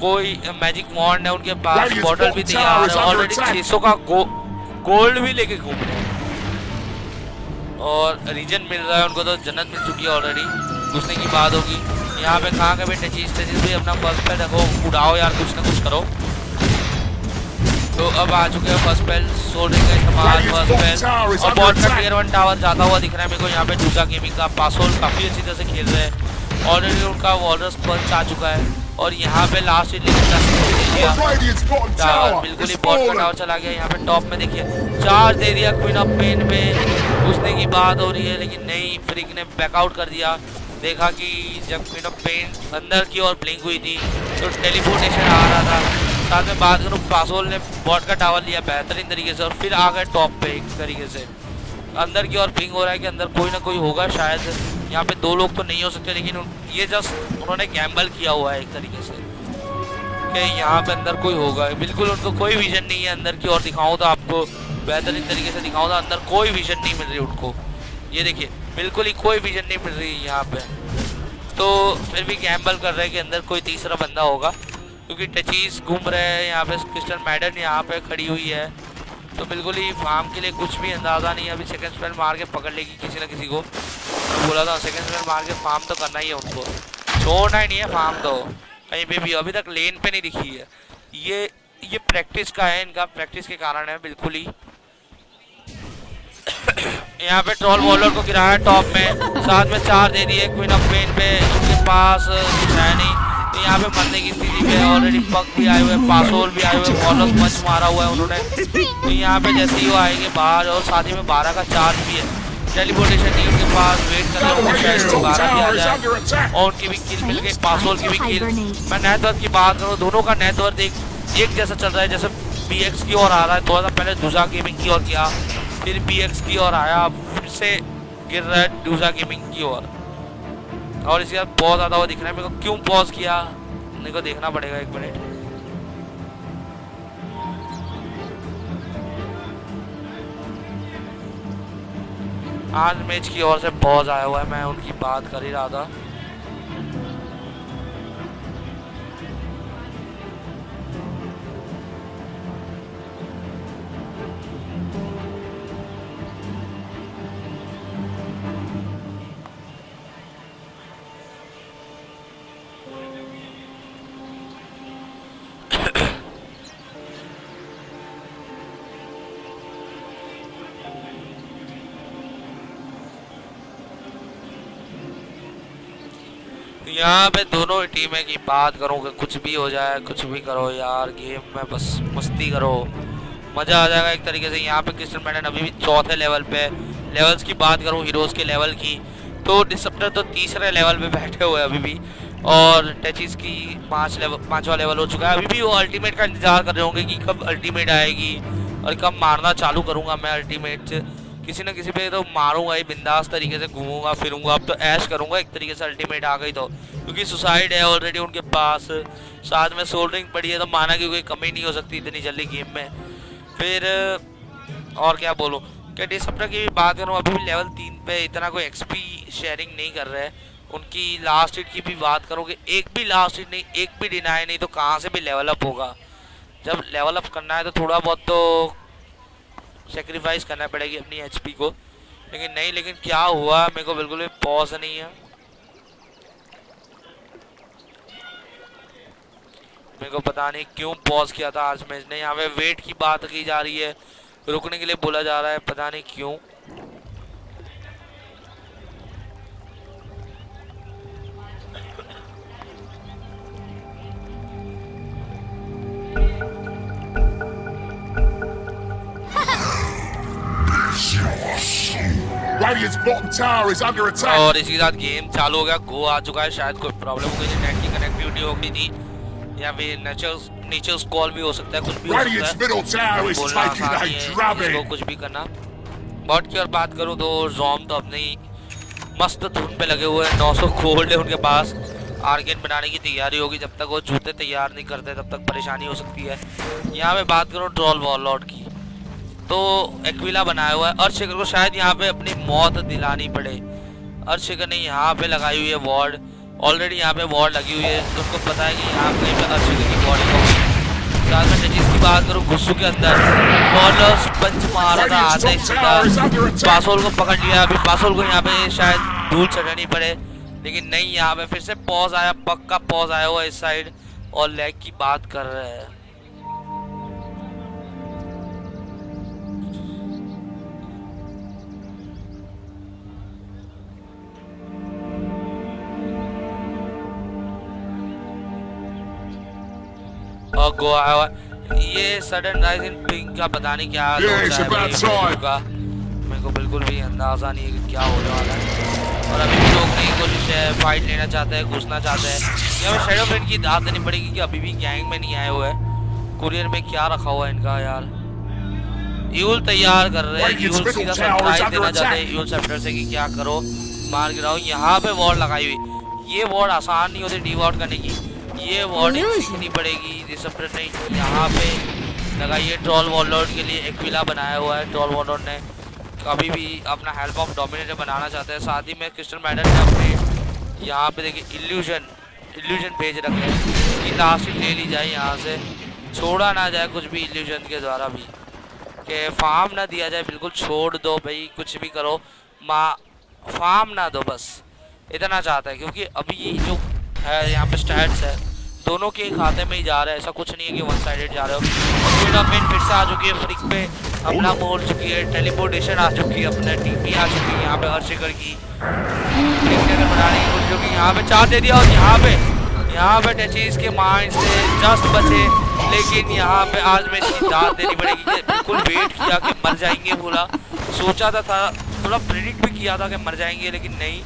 कोई मैजिक वॉन्ड है उनके पास, बॉटल भी तैयार है ऑलरेडी, 600 का गोल्ड भी लेके घूम रहे हैं। और रीजन मिल रहा है उनको, तो जन्नत मिल चुकी है ऑलरेडी। घुसने की बात होगी यहाँ पे, कहाँ के भी टचीज भी अपना फर्स्ट पेल रखो, उड़ाओ यार, कुछ ना कुछ करो। तो अब आ चुके हैं फर्स्ट पेल, सोल्डरिंग का इस्तेमाल, फर्स्ट पेल। और बॉट का टियर 1 टावर जाता हुआ दिख रहा है मेरे को यहाँ पे। डूजा गेमिंग का पासोल काफ़ी अच्छी तरह से खेल रहे हैं, ऑलरेडी उनका वॉलरस पंच आ चुका है। और यहाँ पे last hit Radiant's bottom tower tower बिल्कुल ही is बॉट का fallen. टावर चला गया। यहाँ पे टॉप में देखिए चार्ज दे दिया क्वीन ऑफ पेन पे, घुसने की बात हो रही है लेकिन नहीं, फ्रिक ने बैकआउट कर दिया। देखा कि जब क्वीन ऑफ पेन अंदर की ओर ब्लिंक हुई थी तो टेलीपोर्टेशन आ रहा था। साथ में बात करूँ, पासोल ने बॉट का टावर लिया बेहतरीन तरीके से, और फिर आ गए टॉप पे एक तरीके से। अंदर की ओर पिंग हो रहा है कि अंदर कोई ना कोई होगा शायद। यहाँ पे 2 लोग तो नहीं हो सकते, लेकिन ये जस्ट उन्होंने गैम्बल किया हुआ है एक तरीके से कि यहाँ पे अंदर कोई होगा। बिल्कुल उनको कोई विजन नहीं है अंदर की ओर। दिखाऊँ तो आपको बेहतरीन तरीके से दिखाऊँ तो अंदर कोई विजन नहीं मिल रही उनको, ये देखिए बिल्कुल ही कोई विजन नहीं मिल रही यहाँ पे। तो फिर भी गैम्बल कर रहे हैं कि अंदर कोई तीसरा बंदा होगा, क्योंकि टचीज घूम रहे हैं यहाँ पे। क्रिस्टल मैडन यहाँ पे खड़ी हुई है, तो बिल्कुल ही फार्म के लिए कुछ भी अंदाज़ा नहीं है। अभी सेकंड स्पेल मार के पकड़ लेगी किसी ना किसी को। मैं बोला था सेकंड स्पेल मार के फार्म तो करना ही है उनको, छोड़ना ही नहीं है फार्म तो कहीं पे भी। अभी तक लेन पे नहीं दिखी है, ये प्रैक्टिस का है, इनका प्रैक्टिस के कारण है बिल्कुल ही। यहाँ पे ट्रोल वॉलर को गिराया टॉप में, साथ में 4 दे दिए क्वीन ऑफ पेन पे, उनके पास है नहीं, तो यहाँ पे मरने की स्थिति पे। ऑलरेडी पक भी आए हुए, पासोल भी आए हुए, वॉलर पंच मारा हुआ है उन्होंने। तो यहाँ पे जैसे ही वो आएंगे बाहर, और साथ ही में 12 का चार्ज भी है, टेलीपोर्टेशन नहीं उनके पास, वेट कर रहे हैं शायद 12 भी आ जाए। और उनकी भी किल मिल गई, पासोल की भी किल। मैं नेटवर्क की बात करूँ, दोनों का नेटवर्क एक जैसा चल रहा है, जैसे BX की ओर आ रहा है। थोड़ा सा पहले डूजा गेमिंग की ओर किया, फिर BX की ओर आया, फिर से गिर रहा है डूजा गेमिंग की ओर। और इसके बाद बहुत ज़्यादा वो दिख रहा है मेरे को। क्यों पॉज किया मेरे को देखना पड़ेगा, 1 मिनट। आज मैच की ओर से पॉज आया हुआ है, मैं उनकी बात कर ही रहा था। यहाँ पे दोनों टीमें की बात करूँ कि कुछ भी हो जाए, कुछ भी करो यार, गेम में बस मस्ती करो, मज़ा आ जाएगा एक तरीके से। यहाँ पे क्रिस्टल मैडन अभी भी 4थे लेवल पे। लेवल्स की बात करूँ हीरोज़ के लेवल की, तो डिसप्टर तो 3रे लेवल पे बैठे हुए अभी भी, और टचीज की 5वां लेवल हो चुका है। अभी भी वो अल्टीमेट का इंतजार कर रहे होंगे कि कब अल्टीमेट आएगी और कब मारना चालू करूँगा मैं अल्टीमेट। किसी ना किसी पे तो मारूंगा ही, बिंदास तरीके से घूमूंगा फिरूंगा। अब तो ऐश करूंगा एक तरीके से, अल्टीमेट आ गई तो, क्योंकि सुसाइड है ऑलरेडी उनके पास, साथ में सोल्डरिंग पड़ी है, तो माना कि कोई कमी नहीं हो सकती इतनी जल्दी गेम में। फिर और क्या बोलूँ कि डिसप्टर की बात करूँ, अभी भी लेवल 3 पे इतना कोई XP शेयरिंग नहीं कर रहे हैं। उनकी लास्ट हिट की भी बात करूँ कि एक भी लास्ट हिट नहीं, एक भी डिनाई नहीं, तो कहाँ से भी लेवल अप होगा। जब लेवल अप करना है तो थोड़ा बहुत तो सेक्रीफाइस करना पड़ेगी अपनी HP को, लेकिन नहीं। लेकिन क्या हुआ मेरे को बिल्कुल भी पॉज नहीं है। मेरे को पता नहीं क्यों पॉज किया था आज मैच ने। यहाँ पे वेट की बात की जा रही है, रुकने के लिए बोला जा रहा है, पता नहीं क्यों। Radiant's bottom tower is under attack. और इसी के साथ गेम चालू हो गया। गो आ चुका है। शायद कोई प्रॉब्लम हो गई थी, नेट की कनेक्टिविटी हो गई थी, या फिर नीचे कॉल भी हो सकता है, कुछ भी हो Radiant's सकता middle tower है। is बोलना taking आसान a नहीं है drubbing. इसको कुछ भी करना। बॉट की और बात करूँ तो ज़ोम तो अपनी मस्त धुन पे लगे हुए हैं। 900 गोल्ड है उनके पास। आर्गेन बनाने की तैयारी होगी। जब तक वो जूते तैयार नहीं करते तब तक परेशानी हो सकती है। यहाँ पे बात करूँ ट्रोल वॉरलॉर्ड की, तो एक्विला बनाया हुआ है। अर्शेखर को शायद यहाँ पे अपनी मौत दिलानी पड़े। अर्शेखर ने यहाँ पे लगाई हुई है वार्ड। ऑलरेडी यहाँ पे वार्ड लगी हुई है, तो उसको पता है कि यहाँ कहीं पे अर्शेखर की बॉडी होगी। साथ में जिसकी बात करूँ गुस्सू के अंदर बॉलर्स पंच मारा था आते सीधा पासोल को पकड़ लिया। अभी पासोल को यहाँ पे शायद धूल चढ़ानी पड़े, लेकिन नहीं। यहाँ पे फिर से पॉज आया, पक्का पॉज आया हुआ इस साइड, और लेग की बात कर रहे हैं। और गो आया हुआ ये सडन राइज इन पिंक का पता नहीं क्या का, मेरे को बिल्कुल भी अंदाजा नहीं है कि क्या होने वाला है। और अभी भी रोकने की कोशिश है, फाइट लेना चाहते हैं, घुसना चाहते हैं। यहाँ पे शेडो फ्रेंड की दाद देनी पड़ेगी कि अभी भी गैंग में नहीं आए हुए हैं। कुरियर में क्या रखा हुआ है इनका यार। यूल तैयार कर रहे हैं, यूल सीधा सरप्राइज देना चाहते हैं यूल सेप्टर से कि क्या करो, मार गिराओ। यहाँ पे वॉर लगाई हुई, ये वॉर आसान नहीं होती डी वॉर करने की, ये वार्निंग सीखनी पड़ेगी। डिसप्टर ने यहाँ पे लगाई है ट्रोल वॉरलॉर्ड के लिए। एक्विला बनाया हुआ है ट्रोल वॉरलॉर्ड ने, कभी भी अपना हेल्प ऑफ डोमिनेटर बनाना चाहते हैं। साथ ही में क्रिस्टल मैडन ने अपने यहाँ पे देखिए इल्यूजन भेज रखे हैं कि लास्ट ले ली जाए, यहाँ से छोड़ा ना जाए कुछ भी इल्यूजन के द्वारा भी, कि फार्म ना दिया जाए। बिल्कुल छोड़ दो भाई, कुछ भी करो, फार्म ना दो, बस इतना चाहता है। क्योंकि अभी जो है यहाँ पे स्टैट्स है दोनों के खाते में ही जा रहा है, ऐसा कुछ नहीं है कि वन साइडेड जा रहे हो। टूर्नामेंट फिर से आ चुकी है, फ्रिक पे हमला मोड़ चुकी है, टेलीपोर्टेशन आ चुकी है, अपने टीपी आ चुकी है यहाँ पे अर्शेखर की बनाने की कोशिश होगी। यहाँ पे चार दे दिया और यहाँ पे टचीज के माइंड से जस्ट बचे, लेकिन यहाँ पे आज में इसकी दाद देनी पड़ेगी। बिल्कुल वेट किया कि मर जाएंगे, बोला सोचा था थोड़ा प्रेडिक्ट भी किया था कि मर जाएंगे, लेकिन नहीं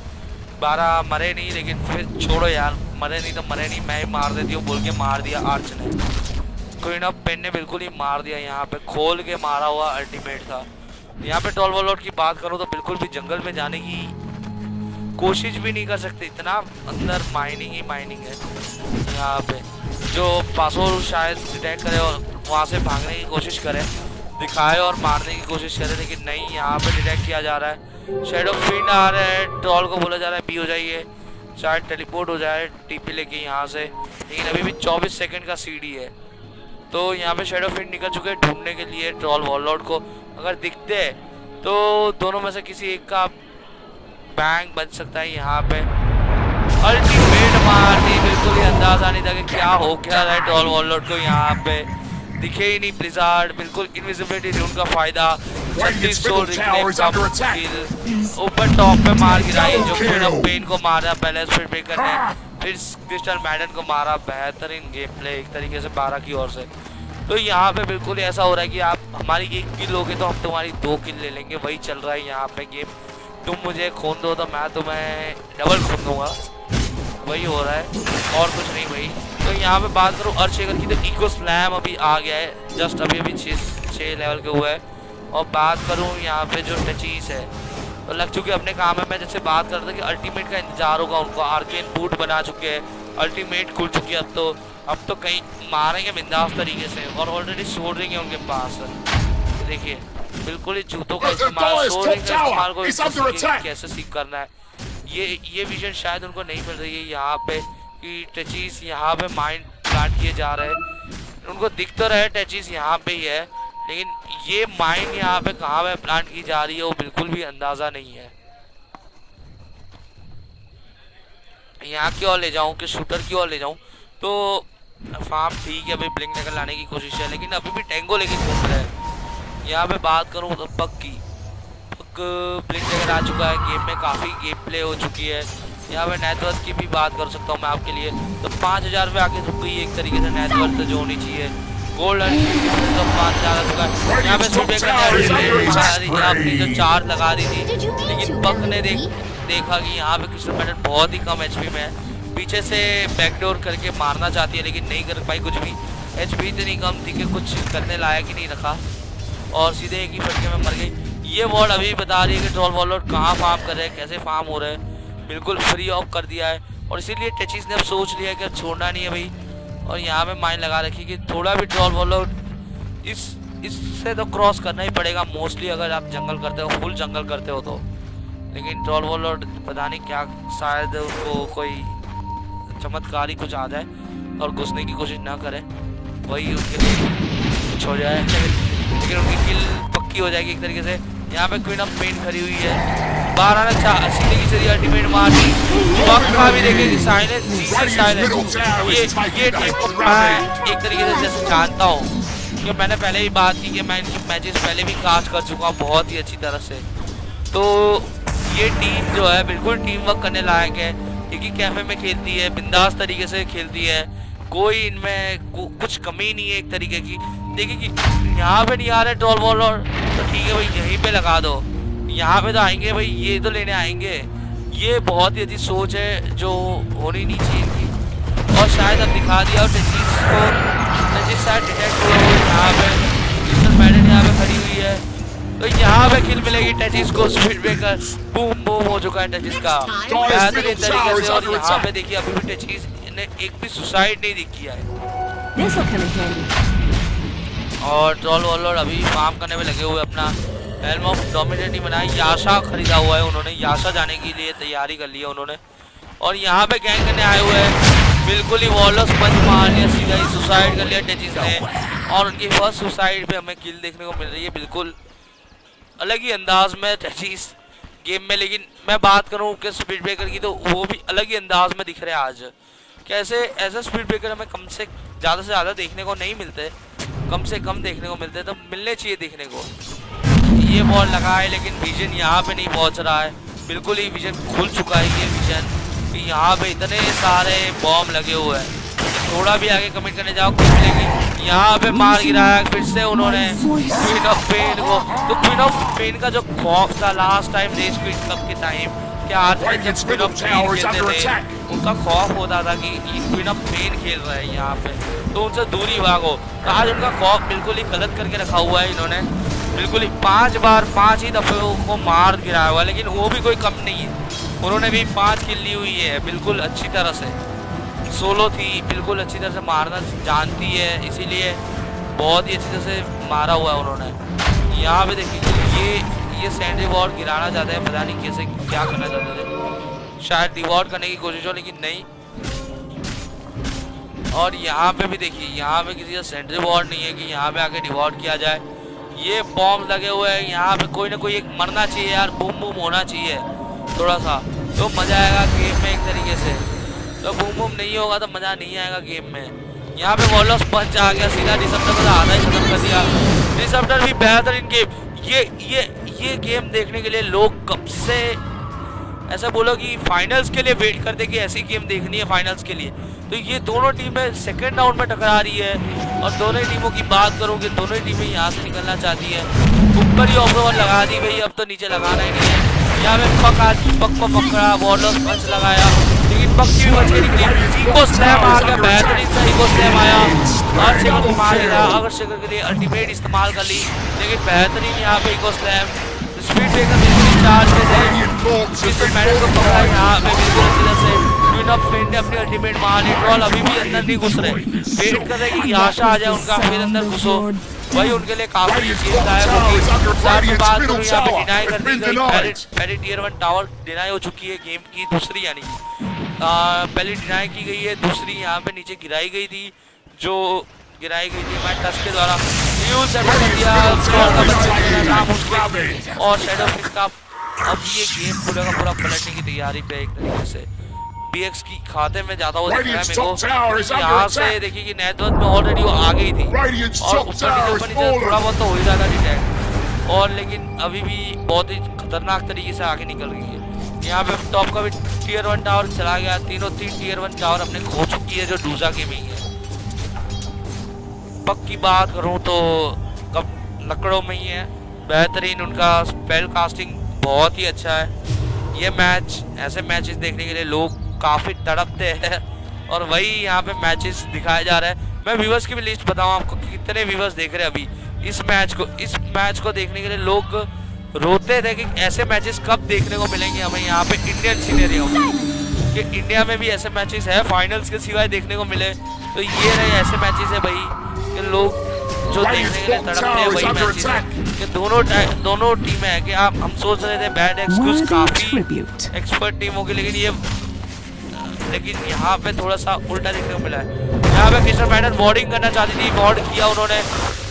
12 मरे नहीं। लेकिन फिर छोड़ो यार, मरे नहीं तो मरे नहीं, मैं ही मार देती हूँ बोल के मार दिया आर्च ने। क्वीन ऑफ पेन ने बिल्कुल ही मार दिया, यहाँ पे खोल के मारा हुआ अल्टीमेट था। यहाँ पे ट्रोल वॉरलॉर्ड की बात करूँ तो बिल्कुल भी जंगल में जाने की कोशिश भी नहीं कर सकते, इतना अंदर माइनिंग ही माइनिंग है। यहाँ पे जो पासोल शायद डिटेक्ट करे और वहाँ से भागने की कोशिश करे, दिखाए और मारने की कोशिश करे, लेकिन नहीं, यहाँ पे डिटेक्ट किया जा रहा है। शेडो फिंड आ रहा है, ट्रोल को बोला जा रहा है बी हो जाइए, शायद टेलीपोर्ट हो जाए टीपी लेके यहाँ से, लेकिन अभी भी 24 सेकंड का सीडी है। तो यहाँ पे शेडो फिंड निकल चुके हैं ढूंढने के लिए ट्रोल वॉरलॉर्ड को। अगर दिखते हैं तो दोनों में से किसी एक का बैंग बच सकता है। यहाँ पे अल्टीमेट मार दी, बिल्कुल ही अंदाजा नहीं था कि क्या हो क्या रहा है ट्रोल वॉरलॉर्ड को। यहाँ पे दिखे ही नहीं ब्लिज़ार्ड, बिल्कुल इनविजिबिलिटी थी उनका फायदा। 36 सोल ऊपर टॉप पे मार गिराई, जो क्वीन ऑफ पेन को मारा पहले स्पीड ब्रेकर ने, फिर क्रिस्टल मैडन को मारा। बेहतरीन गेम प्ले एक तरीके से 12 की ओर से। तो यहाँ पे बिल्कुल ऐसा हो रहा है कि आप हमारी 1 किल लोगे तो हम तुम्हारी 2 किल ले लेंगे, वही चल रहा है यहाँ पे गेम। तुम मुझे खून दो तो मैं तुम्हें डबल खून दूंगा, वही हो रहा है और कुछ नहीं भाई। तो यहाँ पे बात करूँ अर्शेखर की तो इको स्लैम अभी आ गया है, जस्ट अभी 6 लेवल के हुआ है। और बात करूँ यहाँ पे जो टचीज है तो लग चुके अपने काम है। मैं जैसे बात कर रहा था कि अल्टीमेट का इंतजार होगा उनको, आर्केन बूट बना चुके हैं, अल्टीमेट खुल चुकी है। अब तो कहीं मारेंगे बिंदास तरीके से, और ऑलरेडी शोल्डरिंग है उनके पास। देखिए बिल्कुल ही जूतों का इस्तेमाल, शोल्डरिंग का इस्तेमाल को कैसे सीख करना है, ये विजन शायद उनको नहीं मिल रही है यहाँ पे कि टचीज यहाँ पे माइंड प्लांट किए जा रहे हैं। उनको दिख तो रहे टचीज यहाँ पे ही है, लेकिन ये माइंड यहाँ पे कहाँ पे प्लांट की जा रही है वो बिल्कुल भी अंदाजा नहीं है। यहाँ की ओर ले जाऊँ कि शूटर की ओर ले जाऊँ, तो फार्म ठीक है भाई, ब्लिंक लेकर लाने की कोशिश है, लेकिन अभी भी टेंगो लेके घूम रहे हैं। यहाँ पे बात करूँ तो पक की, पक ब्लिंक जगह आ चुका है गेम में, काफ़ी गेम प्ले हो चुकी है। यहाँ पे नेटवर्क की भी बात कर सकता हूँ मैं आपके लिए, तो 5000 पे आके रुक गई है एक तरीके से नेटवर्क जो होनी चाहिए। गोल्ड तो 5000 आ चुका है। यहाँ पे सुबह का अपनी जो 4 लगा दी थी, लेकिन पक ने देखा कि यहाँ पे कृष्ण पैटर्न बहुत ही कम एचपी में है, पीछे से बैकडोर करके मारना चाहती है लेकिन नहीं कर पाई कुछ भी। एचपी इतनी कम थी कि कुछ करने लायक ही नहीं रखा और सीधे एक ही फटके में मर गई। ये वर्ड अभी बता रही है कि ट्रोल वॉलर कहाँ फार्म कर रहे हैं, कैसे फार्म हो रहे हैं, बिल्कुल फ्री ऑफ कर दिया है। और इसीलिए टेचिस ने अब सोच लिया है कि छोड़ना नहीं है भाई, और यहाँ पे माइंड लगा रखी कि थोड़ा भी ट्रोल वॉलर इससे तो क्रॉस करना ही पड़ेगा मोस्टली, अगर आप जंगल करते हो, फुल जंगल करते हो तो। लेकिन ट्रोल वॉलर पता नहीं क्या, शायद उसको कोई चमत्कार ही कुछ आ जाए और घुसने की कोशिश ना करे, वही उनके लिए छोड़ जाए, लेकिन उनकी किल पक्की हो जाएगी एक तरीके से। यहाँ पे क्वीन ऑफ पेन खड़ी हुई है, 12 सीधे की सीधी अल्टीमेट मारनी, पक्का भी देखेगी साइलेंस, ये टीम को मैं एक तरीके से जैसे जानता हूँ कि मैंने पहले ही बात की कि मैं इनकी मैचेस पहले भी कास्ट कर चुका हूँ बहुत ही अच्छी तरह से। तो ये टीम जो है बिल्कुल टीम वर्क करने लायक है, एक ही कैफे में खेलती है, बिंदास तरीके से खेलती है, कोई इनमें कुछ कमी नहीं है एक तरीके की। देखिए कि यहाँ पे नहीं आ रहे ट्रोल वॉलर तो ठीक है भाई, यहीं पे लगा दो, यहाँ पे तो आएंगे भाई, ये तो लेने आएंगे। ये बहुत ही अच्छी सोच है जो होनी नहीं चाहिए इनकी, और शायद अब दिखा दिया और टेचिस को, टेचिस शायद डिटेक्ट हुआ है। यहाँ पे क्रिस्टल पैटर्न यहाँ पे खड़ी हुई है, तो यहाँ पे किल मिलेगी टेचिस को। स्पीड ब्रेकर बूम बूम हो चुका है टेचिस का बेहतरीन तरीके से, और यहाँ पे देखिए अभी भी टेचिस ने एक भी सुसाइड नहीं किया है। और ट्रोल वॉलर अभी फार्म करने में लगे हुए, अपना हेल्म ऑफ डोमिनेट नहीं बनाया, याशा खरीदा हुआ है उन्होंने, याशा जाने के लिए तैयारी कर ली है उन्होंने। और यहाँ पे गैंग करने आए हुए हैं, बिल्कुल ही वॉलर्स पंच मार लिया, सीधा ही सुसाइड कर लिया टेचिस ने, और उनकी फर्स्ट सुसाइड पे हमें किल देखने को मिल रही है, बिल्कुल अलग ही अंदाज में टेचिस गेम में। लेकिन मैं बात करूँ कि स्पीड ब्रेकर की, तो वो भी अलग ही अंदाज में दिख रहे हैं आज। कैसे ऐसे स्पीड ब्रेकर हमें कम से ज़्यादा देखने को नहीं मिलते, कम से कम देखने को मिलते, तो मिलने चाहिए देखने को। ये बॉल लगा है लेकिन विजन यहाँ पे नहीं पहुँच रहा है, बिल्कुल ही विजन खुल चुका है ये विजन कि यहाँ पे इतने सारे बॉम्ब लगे हुए हैं, थोड़ा भी आगे कमिट करने जाओ कुछ मिलेगी। यहाँ पे मार गिराया फिर से उन्होंने क्वीन ऑफ पेन को, तो क्वीन ऑफ पेन का जो खौफ था लास्ट टाइम रेज क्वीन कप के टाइम, क्या आज जब क्वीन ऑफ पेन खेलते थे उनका खौफ होता था कि ये क्वीन ऑफ पेन खेल रहा है यहाँ पे, तो उनसे दूरी भागो। तो आज उनका खौफ बिल्कुल ही गलत करके रखा हुआ है इन्होंने, बिल्कुल ही 5 ही दफे को मार गिराया हुआ है, लेकिन वो भी कोई कम नहीं है, उन्होंने भी 5 किल ली हुई है बिल्कुल अच्छी तरह से। सोलो थी, बिल्कुल अच्छी तरह से मारना जानती है, इसीलिए बहुत ही अच्छी तरह से मारा हुआ है उन्होंने। यहाँ पे देखिए ये सैंड रिवॉर्ड गिराना चाहते हैं, पता नहीं कैसे क्या करना चाहते थे, शायद रिवॉर्ड करने की कोशिश हो लेकिन नहीं। और यहाँ पे भी देखिए, यहाँ पे किसी का सैंड रिवॉर्ड नहीं है कि यहाँ पे आके रिवॉर्ड किया जाए। ये बॉम्ब लगे हुए हैं, यहाँ पे कोई ना कोई एक मरना चाहिए यार, बूम बूम होना चाहिए थोड़ा सा, तो मज़ा आएगा गेम में एक तरीके से। तो बूम बूम नहीं होगा तो मज़ा नहीं आएगा गेम में। यहाँ पे वॉलर्स पंच आ गया, सीधा डिसप्टर का आधा ही खत्म कर दिया। डिसप्टर भी बेहतरीन गेम, ये गेम देखने के लिए लोग कब से ऐसा बोलो कि फाइनल्स के लिए वेट करते कि ऐसी गेम देखनी है फाइनल्स के लिए। तो ये दोनों टीमें सेकंड राउंड में टकरा रही है, और दोनों ही टीमों की बात करूँ कि दोनों ही टीमें यहाँ से निकलना चाहती है। ऊपर ही ओवर लगा दी गई, अब तो नीचे लगाना ही नहीं है। यहाँ पे पक को पकड़ा, वॉलर्स पंच लगाया, लेकिन पक की भी बच के निकली। इको स्लैम आ गया, बेहतरीन सा इको स्लैम आया, और शेखर को मार दिया। अगर शेखर के लिए अल्टीमेट इस्तेमाल कर ली, लेकिन बेहतरीन यहाँ पे इको स्लैम, स्पीड ब्रेकर बिल्कुल चार्ज में थे, इससे मैडल को पकड़ा यहाँ पे बिल्कुल अच्छी तरह से। क्वीन ऑफ पेन ने अपनी अल्टीमेट मार ली, ट्रोल अभी भी अंदर नहीं घुस रहे, वेट कर रहे कि आशा आ जाए उनका, फिर अंदर घुसो, वही उनके लिए काफी चीजदायक होगी। साथ में बात करूँ यहाँ पे डिनाई कर दी गई, पहले टियर 1 टावर डिनाई हो चुकी है गेम की, दूसरी यानी पहले डिनाई की गई है, दूसरी यहाँ पे नीचे गिराई गई थी, जो गिराई गई थी हमारे टच के द्वारा। और शैडो फिश का अब ये गेम पूरा का पूरा पलटने की तैयारी पे एक तरीके से। BX की खाते में ज्यादा वो दिख रहा है Radiant's मेरे top tower is को। under यहाँ से attack. देखिए कि नेटवर्क में ऑलरेडी वो आ गई थी Radiant's और top ऊपर tower is नीचे थोड़ा fallen. बहुत तो हो ही रहा था डिटेक्ट, और लेकिन अभी भी बहुत ही खतरनाक तरीके से आगे निकल रही है। यहाँ पे टॉप का भी टियर 1 टावर चला गया, तीन टियर 1 टावर अपने खो चुकी है जो डूजा गेमिंग है। पक की बात करूँ तो कब लकड़ों में ही है, बेहतरीन उनका स्पेल कास्टिंग बहुत ही अच्छा है। ये मैच, ऐसे मैचेस देखने के लिए लोग काफ़ी तड़पते हैं और वही यहाँ पे मैचेस दिखाए जा रहे हैं। मैं व्यूवर्स की भी लिस्ट बताऊँ आपको कि कितने व्यूवर्स देख रहे हैं अभी इस मैच को देखने के लिए। लोग रोते थे कि ऐसे मैचेस कब देखने को मिलेंगे हमें यहाँ पे इंडियन सिनेरियो में, कि इंडिया में भी ऐसे मैचेस है फाइनल्स के सिवाय देखने को मिले। तो ये रहे ऐसे मैचेस है भाई कि लोग जो देखने के लिए तड़पते हैं वही मैचेस है कि दोनों टीमें है कि हम सोच रहे थे बैड एक्सक्यूज काफ़ी एक्सपर्ट टीम होगी, लेकिन यहाँ पे थोड़ा सा उल्टा देखने को मिला है। यहाँ पे कृष्ण मैडन वार्डिंग करना चाहती थी, वार्ड किया उन्होंने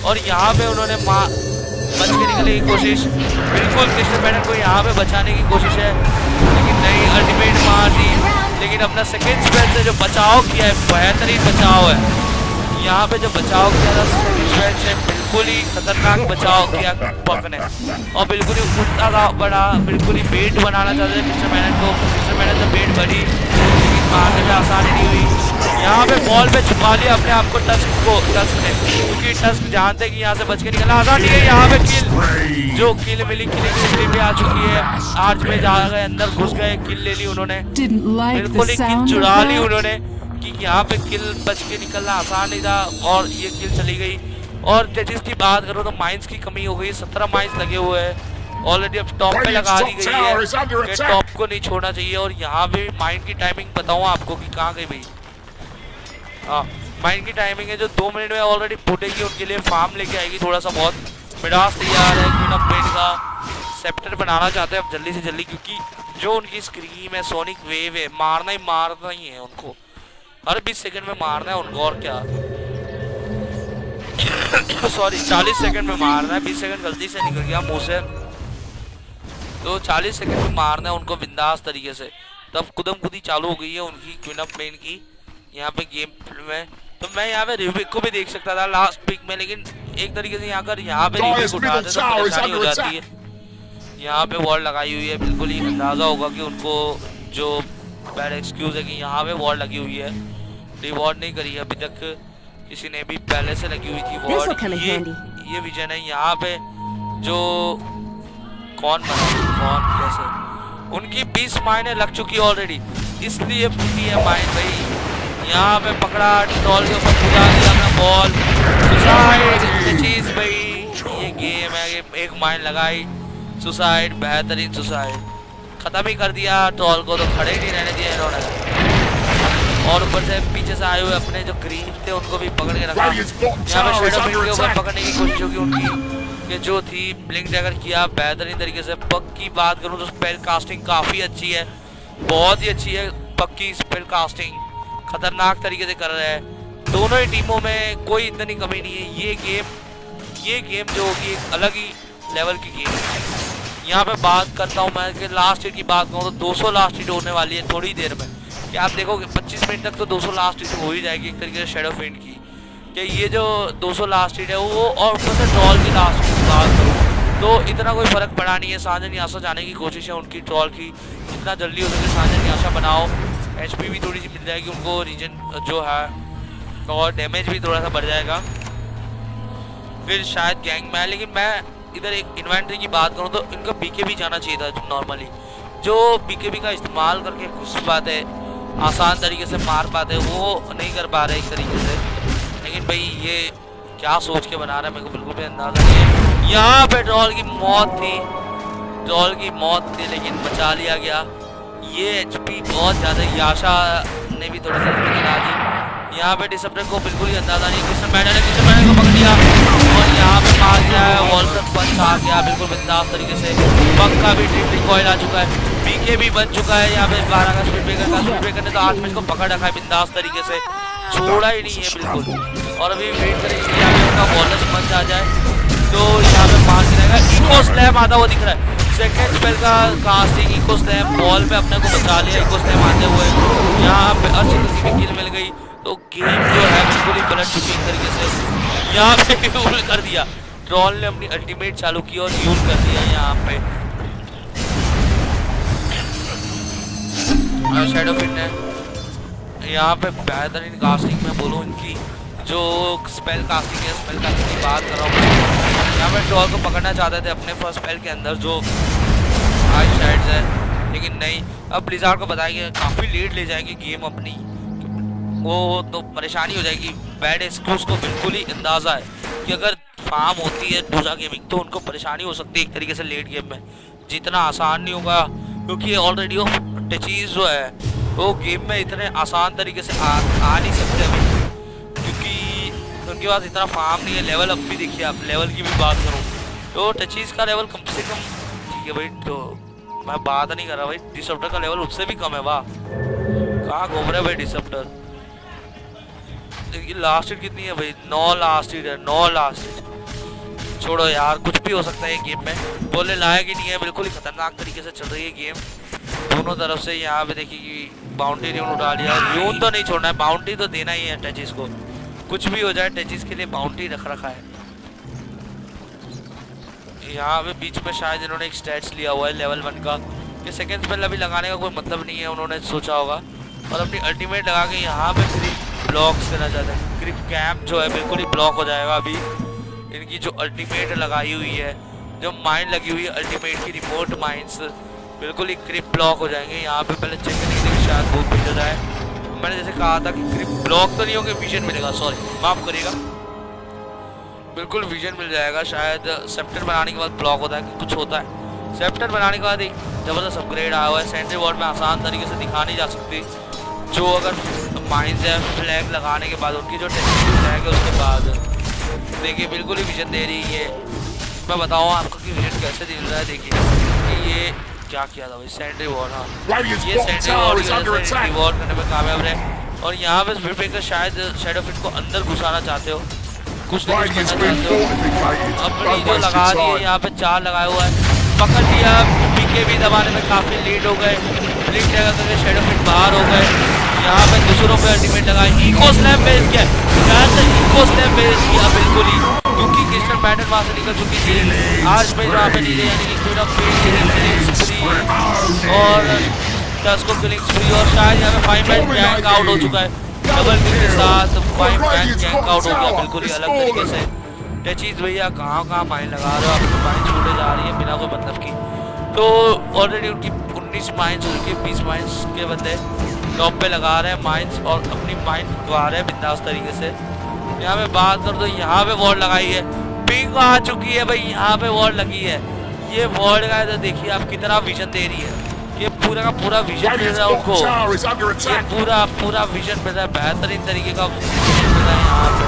और यहाँ पे उन्होंने बच के निकलने की कोशिश, बिल्कुल कृष्ण मैडन को यहाँ पे बचाने की कोशिश है, लेकिन नहीं, अल्टीमेट मार दी। लेकिन अपना सेकेंड स्पेल से जो बचाव किया है, बेहतरीन बचाव है। यहाँ पे जो बचाव किया था सेकेंड स्पेल से, बिल्कुल ही खतरनाक बचाव किया पक ने, और बिल्कुल ही उल्टा बड़ा, बिल्कुल ही बेट बनाना चाहते थे कृष्ण मैडन को। कृष्ण मैडन से बेट बनी लेकिन मारने में आसानी नहीं हुई। यहाँ पे बॉल पे छुपा लिया अपने आप को टस्क ने, क्योंकि टस्क जानते कि यहाँ से बच के निकलना आसान नहीं है। यहाँ पे किल, जो किल मिली, किलिंग पे आ चुकी है, आर्च में जा गए, अंदर घुस गए, किल ले ली उन्होंने, बिल्कुल ही किल चुरा ली उन्होंने कि यहाँ पे किल बच के निकलना आसान नहीं था और ये किल चली गई। और जजेस की बात करो तो माइंस की कमी हो गई, 17 माइंस लगे हुए हैं ऑलरेडी, अब टॉप पे लगा दी गई है कि टॉप को नहीं छोड़ना चाहिए। और यहाँ पे माइंड की टाइमिंग बताऊँ आपको कि कहाँ गई भाई, हाँ माइंड की टाइमिंग है जो 2 मिनट में ऑलरेडी फूटेगी, उनके लिए फार्म लेके आएगी। थोड़ा सा बहुत मिडास तैयार है, क्वीन ऑफ पेन का सेप्टर बनाना चाहते हैं अब जल्दी से जल्दी, क्योंकि जो उनकी स्क्रीम है, सोनिक वेव है, मारना ही है उनको, हर 20 सेकंड में मारना है उनको, और क्या सॉरी 40 सेकंड में मारना है, 20 सेकंड गलती से निकल गया मुंह से, तो 40 सेकंड में मारना है उनको बिंदास तरीके से। तब कुदम-कुदी चालू हो गई है उनकी क्वीन ऑफ पेन की यहाँ पे गेम में। तो मैं यहाँ पे रिव्यू को भी देख सकता था लास्ट पिक में, लेकिन एक तरीके से यहाँ पे रिव्यू को उठा दे तो परेशानी हो जाती है। यहाँ पे वॉल लगाई हुई है, बिल्कुल ही अंदाजा होगा कि उनको जो बैड एक्सक्यूज है कि यहाँ पे वॉल लगी हुई है, रिवॉर्ड नहीं करी है अभी तक किसी ने भी, पहले से लगी हुई थी वॉर्ड। ये विजन है यहाँ पे जो कौन कैसे उनकी 20 माइने लग चुकी है ऑलरेडी, इसलिए फूटी है माइन भाई। यहाँ पे पकड़ा, टॉल के ऊपर पूरा दिया अपना बॉल, सुसाइड चीज भाई, ये गेम है, एक माइन लगाई, सुसाइड, बेहतरीन सुसाइड, खत्म ही कर दिया टॉल को, तो खड़े ही नहीं रहने दिया इन्होंने। और ऊपर से पीछे से आए हुए अपने जो ग्रीन थे उनको भी पकड़ के रखा। यहाँ पे शेडो पिन के ऊपर पकड़ने की कोशिश होगी उनकी, कि जो थी ब्लिंक डैगर किया बेहतरीन तरीके से। पक की बात करूँ तो स्पेल कास्टिंग काफ़ी अच्छी है, बहुत ही अच्छी है पक की स्पेल कास्टिंग, खतरनाक तरीके से कर रहे हैं। दोनों ही टीमों में कोई इतनी कमी नहीं है। ये गेम जो होगी एक अलग ही लेवल की गेम है। यहाँ पे बात करता हूँ मैं कि लास्ट हिट की बात करूँ तो 200 लास्ट हिट होने वाली है थोड़ी देर में, कि आप देखोगे 25 मिनट तक तो 200 लास्ट हिट हो ही जाएगी एक तरीके से शेडो फिंड की, कि ये जो 200 लास्ट हिट है वो, और ऊपर से ट्रॉल की लास्ट हिट की बात करूँ तो इतना कोई फर्क पड़ा नहीं है। सांझे नियासा जाने की कोशिश है उनकी ट्रॉल की, जितना जल्दी हो सके सांझे नियासा बनाओ, HP भी थोड़ी सी मिल जाएगी उनको, रीजन जो है और डैमेज भी थोड़ा सा बढ़ जाएगा, फिर शायद गैंग में। लेकिन मैं इधर एक इन्वेंट्री की बात करूँ तो इनका BKB जाना चाहिए था नॉर्मली, जो BKB का इस्तेमाल करके घुस पाते, आसान तरीके से मार पाते, वो नहीं कर पा रहे एक तरीके से। लेकिन भाई ये क्या सोच के बना रहा है मेरे को बिल्कुल भी अंदाजा नहीं है। यहाँ पे ट्रॉल की मौत थी लेकिन बचा लिया गया। ये HP बहुत ज़्यादा, याशा ने भी थोड़ी सी गिरा दी। यहाँ पे डिसप्टर को बिल्कुल ही अंदाजा नहीं, कृष्ण मैडन को पकड़ लिया और यहाँ पे मार दिया है, वॉलकर पंच आ गया बिल्कुल बिंदास तरीके से। पक का भी ट्रिप रिकॉइल आ चुका है, BK भी बन चुका है। यहाँ पे 12 का स्पीड ब्रेकर ने तो आज में इसको पकड़ रखा है बिंदास तरीके से, छोड़ा ही नहीं है बिल्कुल। और अभी वेट करेंगे यहाँ पे उनका वॉलस पंच आ जाए तो यहाँ पे मार गिराएगा। इको स्लैम आता हुआ दिख रहा है, सेकेंड स्पेल का कास्टिंग इको स्लैम बॉल में अपने को बचा लिया, इको स्लैम आते हुए यहाँ पे अच्छी किसी की किल मिल गई। तो गेम जो है बिल्कुल ही पलट चुकी एक तरीके से। यहाँ पे यूल कर दिया, ट्रॉल ने अपनी अल्टीमेट चालू की और यूल कर दिया यहाँ पे। शैडोफिट ने यहाँ पे बेहतरीन कास्टिंग में बोलूँ इनकी जो स्पेल कास्टिंग है, स्पेल कास्टिंग की बात कर रहा हूँ। यहाँ पे ट्रॉल को पकड़ना चाहते थे अपने फर्स्ट स्पेल के अंदर जो आई शाइड्स है, लेकिन नहीं। अब ब्लिज़ार्ड को बताया कि काफ़ी लीड ले जाएंगे गेम अपनी, वो तो परेशानी हो जाएगी। बैड एक्सक्यूज को बिल्कुल ही अंदाज़ा है कि अगर फार्म होती है डोजा गेमिंग तो उनको परेशानी हो सकती है एक तरीके से लेट गेम में। जितना आसान नहीं होगा क्योंकि ऑलरेडी वो टचीज जो है वो गेम में इतने आसान तरीके से आ नहीं सकते अभी, क्योंकि उनके पास इतना फार्म नहीं है। लेवल अप भी देखिए आप, लेवल की भी बात करूँ तो टचीज का लेवल कम से कम ठीक है भाई। तो मैं बात नहीं कर रहा भाई, डिसप्टर का लेवल उससे भी कम है। वाह कहाँ घूम रहे भाई डिसप्टर। लास्ट हिट कितनी है भाई? 9 लास्ट हिट है, 9 लास्ट हिट। छोड़ो यार, कुछ भी हो सकता है गेम में, बोलने लायक ही नहीं है। बिल्कुल ही खतरनाक तरीके से चल रही है गेम दोनों तरफ से। यहाँ पे देखिए कि बाउंड्री ड्यून उठा लिया, ड्यून तो नहीं छोड़ना है, बाउंड्री तो देना ही है टचिस को। कुछ भी हो जाए टचिस के लिए बाउंड्री रख रखा है। यहाँ पे बीच में शायद इन्होंने एक स्टैट्स लिया हुआ है लेवल 1 का, कि सेकेंड स्पेल अभी लगाने का कोई मतलब नहीं है, उन्होंने सोचा होगा। और अपनी अल्टीमेट लगा के यहाँ पे क्रिप ब्लॉक्स करना चाहते हैं। क्रिप कैंप जो है बिल्कुल ही ब्लॉक हो जाएगा अभी। इनकी जो अल्टीमेट लगाई हुई है, जो माइंड लगी हुई है अल्टीमेट की, रिमोट माइंड्स बिल्कुल ही क्रिप ब्लॉक हो जाएंगे। यहाँ पे पहले चेक करने के शायद बहुत मिल जाए। मैंने जैसे कहा था कि क्रिप ब्लॉक तो नहीं होंगे, विजन मिलेगा, सॉरी माफ करिएगा, बिल्कुल विजन मिल जाएगा। शायद सेप्टर बनाने के बाद ब्लॉक होता है कि कुछ होता है। सेप्टर बनाने के बाद एक ज़बरदस्त अपग्रेड आया हुआ है। सेंट्री वॉर्ड में आसान तरीके से दिखा नहीं जा सकती, जो अगर माइंस है फ्लैग लगाने के बाद उनकी जो टेक्निकल फ्लैग है उसके बाद देखिए बिल्कुल ही विजन दे रही है। मैं बताऊँ आपको कि विजन कैसे मिल रहा है। देखिए कि ये क्या किया था भाई, सेंट्री वॉर्ड। हाँ ये सेंट्री वॉर्ड करने में कामयाब रहे। और यहाँ पे स्पिरिट ब्रेकर शायद शैडोफिट को अंदर घुसाना चाहते हो, कुछ नहीं करना चाहते हो। अपनी जो लगा दी है यहाँ पे 4 लगाया हुआ है, पकड़ लिया। पीके भी दबाने में काफ़ी लीड हो गए, ब्लिंक जगह करके शैडोफिट बाहर हो गए। यहाँ पे दूसरों पे अल्टीमेट लगा, इको स्लैम बेस किया, इको स्लैम बेस किया बिल्कुल ही, क्योंकि क्रिस्टल पैटर्न वहाँ से निकल चुकी थी। आज में यहाँ पे नीचे यानी कि क्वीन ऑफ और 10 को किलिंग स्प्री, और शायद यहाँ पे 5 मैन गैंग आउट हो चुका है डबल किल के साथ। 5 मैन गैंग आउट हो गया बिल्कुल ही अलग तरीके से। टचीज भैया कहाँ माइन लगा रहे हो, आपकी माइन छूटे जा रही है बिना कोई मतलब की। तो ऑलरेडी उनकी 19 माइंस हो चुकी है, 20 माइंस के बंदे टॉप पे लगा रहे हैं माइंस और अपनी माइंड गवा रहे हैं बिंदास तरीके से। यहाँ पे बात कर दो, यहाँ पे वॉल लगाई है, पिंग आ चुकी है भाई, यहाँ पे वॉल लगी है। ये वॉल लगाए तो देखिए आप कितना विजन दे रही है, ये पूरा का पूरा विजन मिल रहा है उनको, ये पूरा विजन मिल रहा है, बेहतरीन तरीके का मिल रहा है यहाँ पे।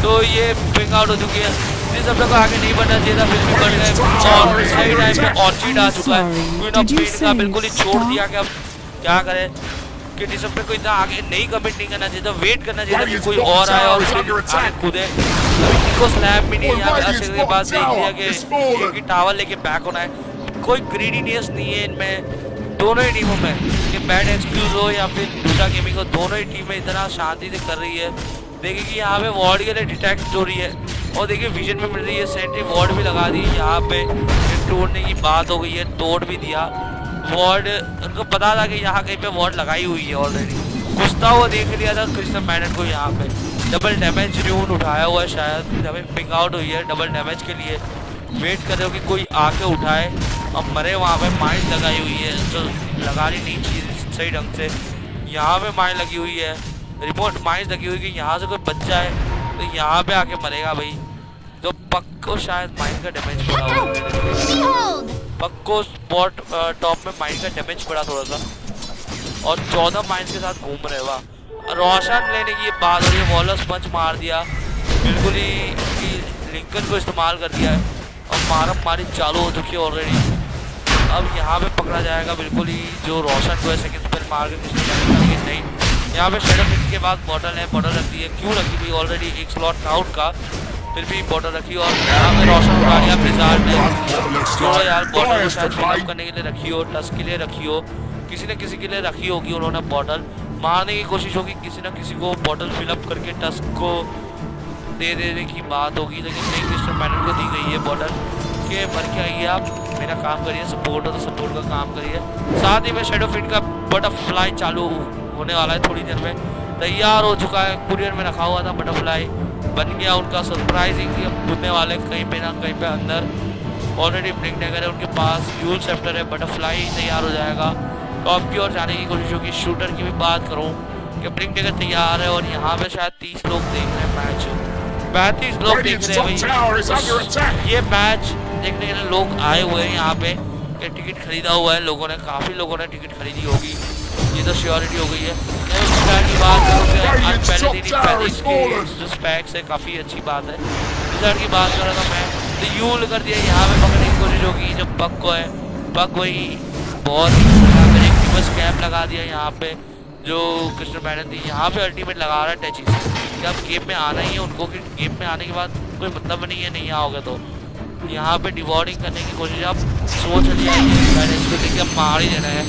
तो ये पिंग आउट हो चुकी है, जिस सब को आगे नहीं बढ़ना चाहिए था फिर भी बढ़ गए। और सही टाइम पे ऑर्चिड आ चुका है, क्वीन ऑफ पेन का बिल्कुल ही छोड़ दिया कि अब क्या करें कि डिसप्टर को इतना आगे नहीं कमिट नहीं करना चाहिए था, वेट करना चाहिए था कि कोई और आए और आगे कूदे। अभी इनको स्लैम भी नहीं, यहाँ पे अच्छे के बाद देख लिया कि एक ही टावर लेके बैक होना है। कोई ग्रीडीनेस नहीं है इनमें दोनों ही टीमों में, कि बैड एक्सक्यूज हो या फिर डोजा गेमिंग हो, दोनों ही टीमें इतना शांति से कर रही है। देखिए कि यहाँ पे वार्ड के लिए डिटेक्ट हो रही है और देखिए विजन में मिल रही है। सेंट्री वार्ड भी लगा दी है, यहाँ पे तोड़ने की बात हो गई है, तोड़ भी दिया वार्ड। उनको पता था कि यहाँ कहीं पे वार्ड लगाई हुई है ऑलरेडी, घुसता हुआ देख लिया था क्रिस्टल मैनन को। यहाँ पे डबल डैमेज ड्यून उठाया हुआ है, शायद जब पिंग आउट हुई है डबल डैमेज के लिए वेट कर रहे हो कि कोई आके उठाए और मरे। वहाँ पे माइंड लगाई हुई है जो लगानी नहीं चाहिए सही ढंग से। यहाँ पे माइंड लगी हुई है, रिमोट माइंड लगी हुई कि यहाँ से कोई बच्चा है तो यहाँ पे आके मरेगा भाई। तो पक्को शायद माइंड का डैमेज पड़ा हुआ, पक्को स्पॉट टॉप में माइंड का डैमेज पड़ा थोड़ा सा, और 14 माइंड के साथ घूम रहे वाह। रोशन लेने की बात हो रही है, वॉलस पंच मार दिया बिल्कुल ही, लिंकन को इस्तेमाल कर दिया है और मारम मारी चालू हो चुकी है ऑलरेडी। अब यहाँ पे पकड़ा जाएगा बिल्कुल ही जो रोशन को है, सेकंड स्पेल मार के नहीं। यहाँ पे शेडो फिट के बाद बॉटल है, बॉटल रख दी है, क्यों रखी हुई ऑलरेडी एक स्लॉट आउट का। फिर भी बॉटल रखी और यहाँ पे रोशन उड़ा लिया ब्लिज़ार्ड ने। छोड़ो यार, बॉटल को शायद फिलअप करने के लिए रखी हो, टस्क के लिए रखी हो, किसी न किसी के लिए रखी होगी उन्होंने बॉटल। मारने की कोशिश होगी किसी न किसी को, बॉटल फिलअप करके टस्क को दे देने की बात होगी, लेकिन नहीं, क्रिस्टल पैनल को दी गई है बॉटल के भर के आइए आप, मेरा काम करिए, सपोर्ट हो तो सपोर्ट का काम करिए। साथ ही में शैडो फिट का बटरफ्लाई चालू होने वाला है थोड़ी देर में, तैयार हो चुका है, कुरियर में रखा हुआ था बटरफ्लाई, बन गया उनका सरप्राइजिंग, घूमने वाले कहीं पे ना कहीं पे अंदर। ऑलरेडी ब्लिंक डैगर है उनके पास, फ्यूल सेप्टर है, बटरफ्लाई तैयार हो जाएगा, टॉप की ओर जाने की कोशिश होगी। शूटर की भी बात करूँ कि ब्लिंक डैगर तैयार है और यहाँ पे शायद 30 लोग देख रहे हैं मैच, 35 लोग देख रहे हैं ये मैच देखने के लिए लोग आए हुए हैं यहाँ पे, टिकट खरीदा हुआ है लोगों ने, काफ़ी लोगों ने टिकट खरीदी होगी, ये तो श्योरिटी हो गई है। की बात करूँ आज पहले दिन ही जो स्पैक्स है काफ़ी अच्छी बात है। रिजल्ट की बात कर रहा था मैं, तो यूल कर दिया यहाँ पे पकड़ने की कोशिश होगी जब बग को है, बग वही बहुत बस कैप लगा दिया यहाँ पे जो क्रिस्टल पैनल थी, यहाँ पे अल्टीमेट लगा रहा है टचिस कि अब गेम में आना ही है उनको, कि गेम में आने के बाद कोई मतलब नहीं है, नहीं आओगे तो यहाँ पे डिवॉर्डिंग करने की कोशिश आप सोच लिया इसको देखिए अब मार ही देना है।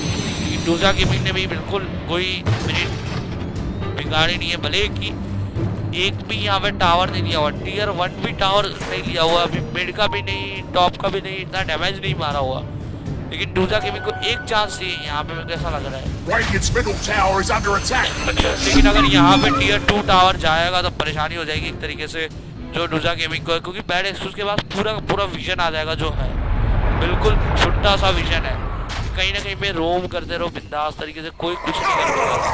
डूजा गेमिंग ने भी बिल्कुल कोई मिनट बिगाड़ी नहीं है, भले कि एक भी यहाँ पे टावर नहीं लिया हुआ, टियर 1 भी टावर नहीं लिया हुआ, अभी मिड का भी नहीं, टॉप का भी नहीं, इतना डैमेज नहीं मारा हुआ, लेकिन डूजा गेमिंग को एक चांस चाहिए यहाँ पे, मेरे ऐसा लग रहा है। लेकिन अगर यहाँ पे टियर 2 टावर जाएगा तो परेशानी हो जाएगी एक तरीके से जो डूजा गेमिंग को है, क्योंकि बैड एक्सक्यूज के बाद पूरा का पूरा विजन आ जाएगा, जो है बिल्कुल छोटा सा विजन है, कहीं ना कहीं पे रोम करते रहो बिंदास तरीके से, कोई कुछ नहीं कर पाएगा।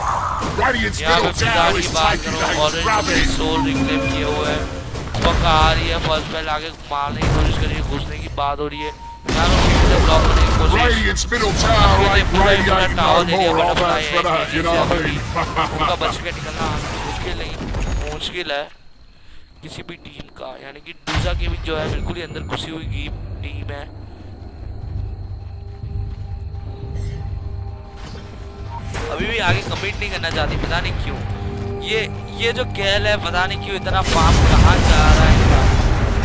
यहाँ पे ब्लिज़ार्ड की बात करो, ऑलरेडी सोल रिक्लेम किए हुए है, पक्का आ रही है, फर्स्ट बेल आगे मारने की कोशिश करिए, घुसने की बात हो रही है, ब्लॉक करने की कोशिश, पूरा टावर एरिया बटरफ्लाई है, उनका बच के निकलना मुश्किल नहीं, मुश्किल है किसी भी टीम का, यानी कि डूजा गेमिंग जो है बिल्कुल ही अंदर घुसी हुई टीम है। अभी भी आगे कमिट नहीं करना चाहती, पता नहीं क्यों, ये जो कैल है पता नहीं क्यों इतना पाप कहाँ जा रहा है,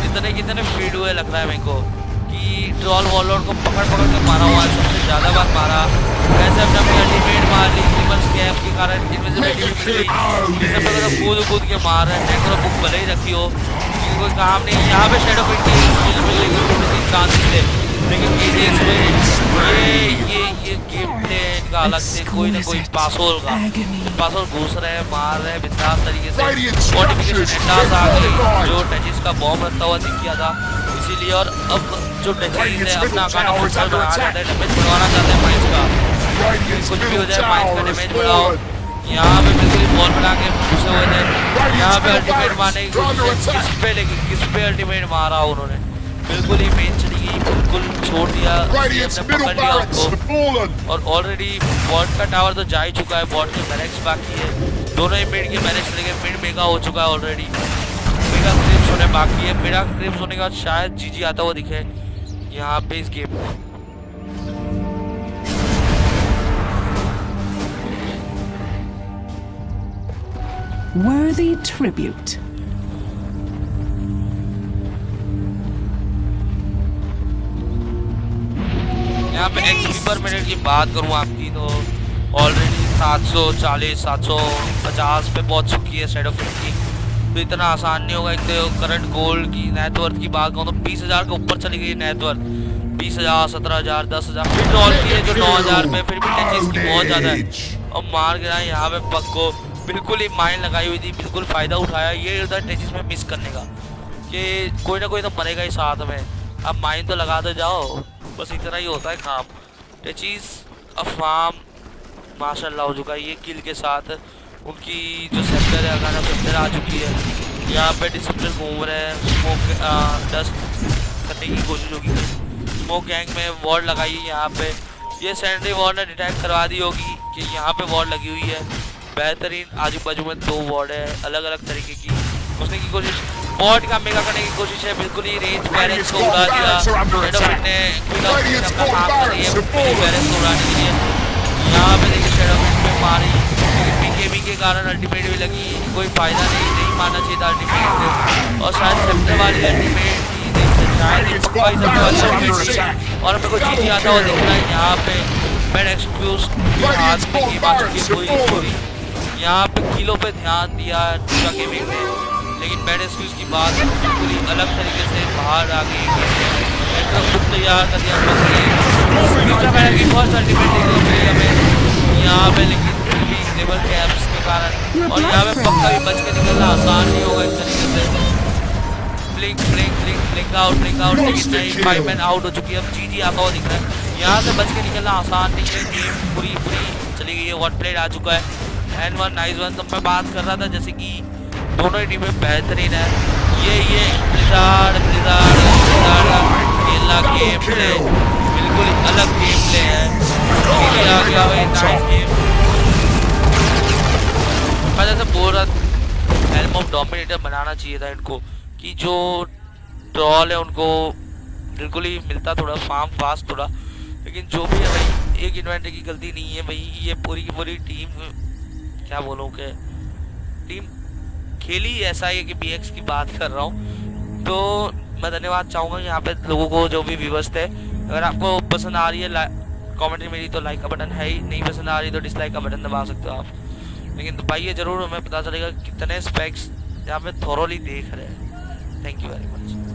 इतने कितने फीड हुए लग रहा है मेरे को कि ट्रॉल वॉलर को पकड़ के मारा हुआ है, सबसे ज़्यादा बार मारा, वैसे अपने अल्टीमेट मार ली, स्कैप के कारण इनविजिबिलिटी मिल गई, कूद के मार रहे हैं, तो बुक भले ही रखी हो कोई काम नहीं। यहाँ पे शैडो फिट की चांसेस थे, लेकिन ये गेम प्ले इनका अलग से, कोई ना कोई पासोल घुस रहे हैं, मार रहे हैं बिंदास तरीके से, मॉडिफिकेशन एंडास आ गई जो टचिस का बॉम्ब रखता हुआ दिख गया था, इसीलिए और अब जो टचिस है अपना गाना बनाना चाहते हैं, डैमेज बढ़वाना चाहते हैं माइंस का, कुछ भी हो जाए माइंस का डैमेज बढ़ाओ। यहाँ पे बिल्कुल बॉल बना के घुसे हुए थे, यहाँ पे अल्टीमेट मारने की कोशिश किस पे अल्टीमेट मारा उन्होंने, बिल्कुल ही मेन चली गई, बिल्कुल छोड़ दिया, पकड़ लिया उनको, और ऑलरेडी बॉट का टावर तो जा ही चुका है, बॉट के बैरेक्स बाकी है, दोनों ही मिड के बैरेक्स लेके मिड मेगा हो चुका है ऑलरेडी, मेगा क्रिप्स होने बाकी है, मेगा क्रिप्स होने के बाद शायद जीजी आता हुआ दिखे यहाँ पे इस गेम में। Worthy tribute. यहाँ पे एक्सपी पर मिनट की बात करूँ आपकी तो ऑलरेडी 740 750 पे पहुँच चुकी है शैडो फिट की, तो इतना आसान नहीं होगा। एक तो करंट गोल्ड की नेटवर्थ की बात करूँ तो 20,000 के ऊपर चली गई नेटवर्थ, 20,000 17,000 10,000 फिर डॉल की है जो 9,000 पे, फिर भी टचेस की बहुत ज़्यादा है, और मार गिरा यहाँ पे पग को, बिल्कुल ही माइंड लगाई हुई थी, बिल्कुल फ़ायदा उठाया ये उधर टचेस में मिस करने का, कि कोई ना कोई तो मरेगा ही साथ में, अब माइंड तो लगाते जाओ, बस इतना ही होता है काम। टचीज अफवाम माशाल्लाह हो चुका है ये किल के साथ, उनकी जो सेक्टर है अगाना सेक्टर आ चुकी है, यहाँ पे डिसेप्टर घूम रहे हैं, स्मोक डस्ट करने की कोशिश होगी, स्मोक गैंग में वॉर्ड लगाई है यहाँ पे, ये सेंट्री वॉर्ड ने डिटेक्ट करवा दी होगी कि यहाँ पे वॉर्ड लगी हुई है, बेहतरीन आजू बाजू में 2 वॉर्ड है अलग अलग तरीके की, उसने की कोशिश बॉट का मेगा करने की कोशिश है, बिल्कुल ही रेंज बैलेंस को उड़ा दिया, शैडो ने अपना काम कर रही है बैलेंस को उड़ाने के लिए। यहाँ पे देखिए शैडो मारी, लेकिन बीकेबी के कारण अल्टीमेट भी लगी, कोई फायदा नहीं मानना चाहिए था अल्टीमेट से। और शायद सेप्टर वाली अल्टीमेट शायद ही पक्का ही सेप्टर वाली अल्टीमेट थी। और मेरे को चीज़ आता हुआ दिख रहा है यहाँ पे बैड एक्सक्यूज हाथ में गेम आ चुकी है पूरी। यहाँ पे किलो पे ध्यान दिया दूसरा गेमिंग ने, लेकिन बैड एक्सक्यूज की बात पूरी अलग तरीके से बाहर आ गई। खुद तैयार कर दिया की फर्स्ट अल्टीमेट देखने को मिली हमें यहाँ पे, लेकिन फिर भी लेवल कैप्स के कारण और यहाँ पे पक्का भी बच के निकलना आसान नहीं होगा इस तरीके से। ब्लिंक आउट, लेकिन नहीं, 5 मैन आउट हो चुकी है। अब जीजी आता हुआ दिख रहा है, यहाँ से बच के निकलना आसान नहीं है। गेम पूरी चली गई है, वन प्लेड आ चुका है। N1 nice one. तो मैं बात कर रहा था जैसे कि दोनों ही टीमें बेहतरीन है। ये ब्लिज़ार्ड खेलना गेम प्ले बिल्कुल अलग गेम प्ले है। आ गया भाई, नाइस गेम। मैं जैसे बोल रहा था हेल्म ऑफ डोमिनेटर बनाना चाहिए था इनको, कि जो ट्रॉल है उनको बिल्कुल ही मिलता थोड़ा फार्म फास्ट थोड़ा। लेकिन जो भी है भाई, एक इन्वेंटर की गलती नहीं है भाई, ये पूरी की पूरी टीम, क्या बोलूँ कि टीम खेली ऐसा है कि BX की बात कर रहा हूँ। तो मैं धन्यवाद चाहूँगा यहाँ पे लोगों को जो भी व्यूअर्स थे। अगर आपको पसंद आ रही है कमेंट मेरी तो लाइक का बटन है ही, नहीं पसंद आ रही तो डिसलाइक का बटन दबा सकते हो आप, लेकिन दबाइए जरूर, हमें पता चलेगा कितने स्पेक्स यहाँ पे थोरोली देख रहे हैं। Thank you very much.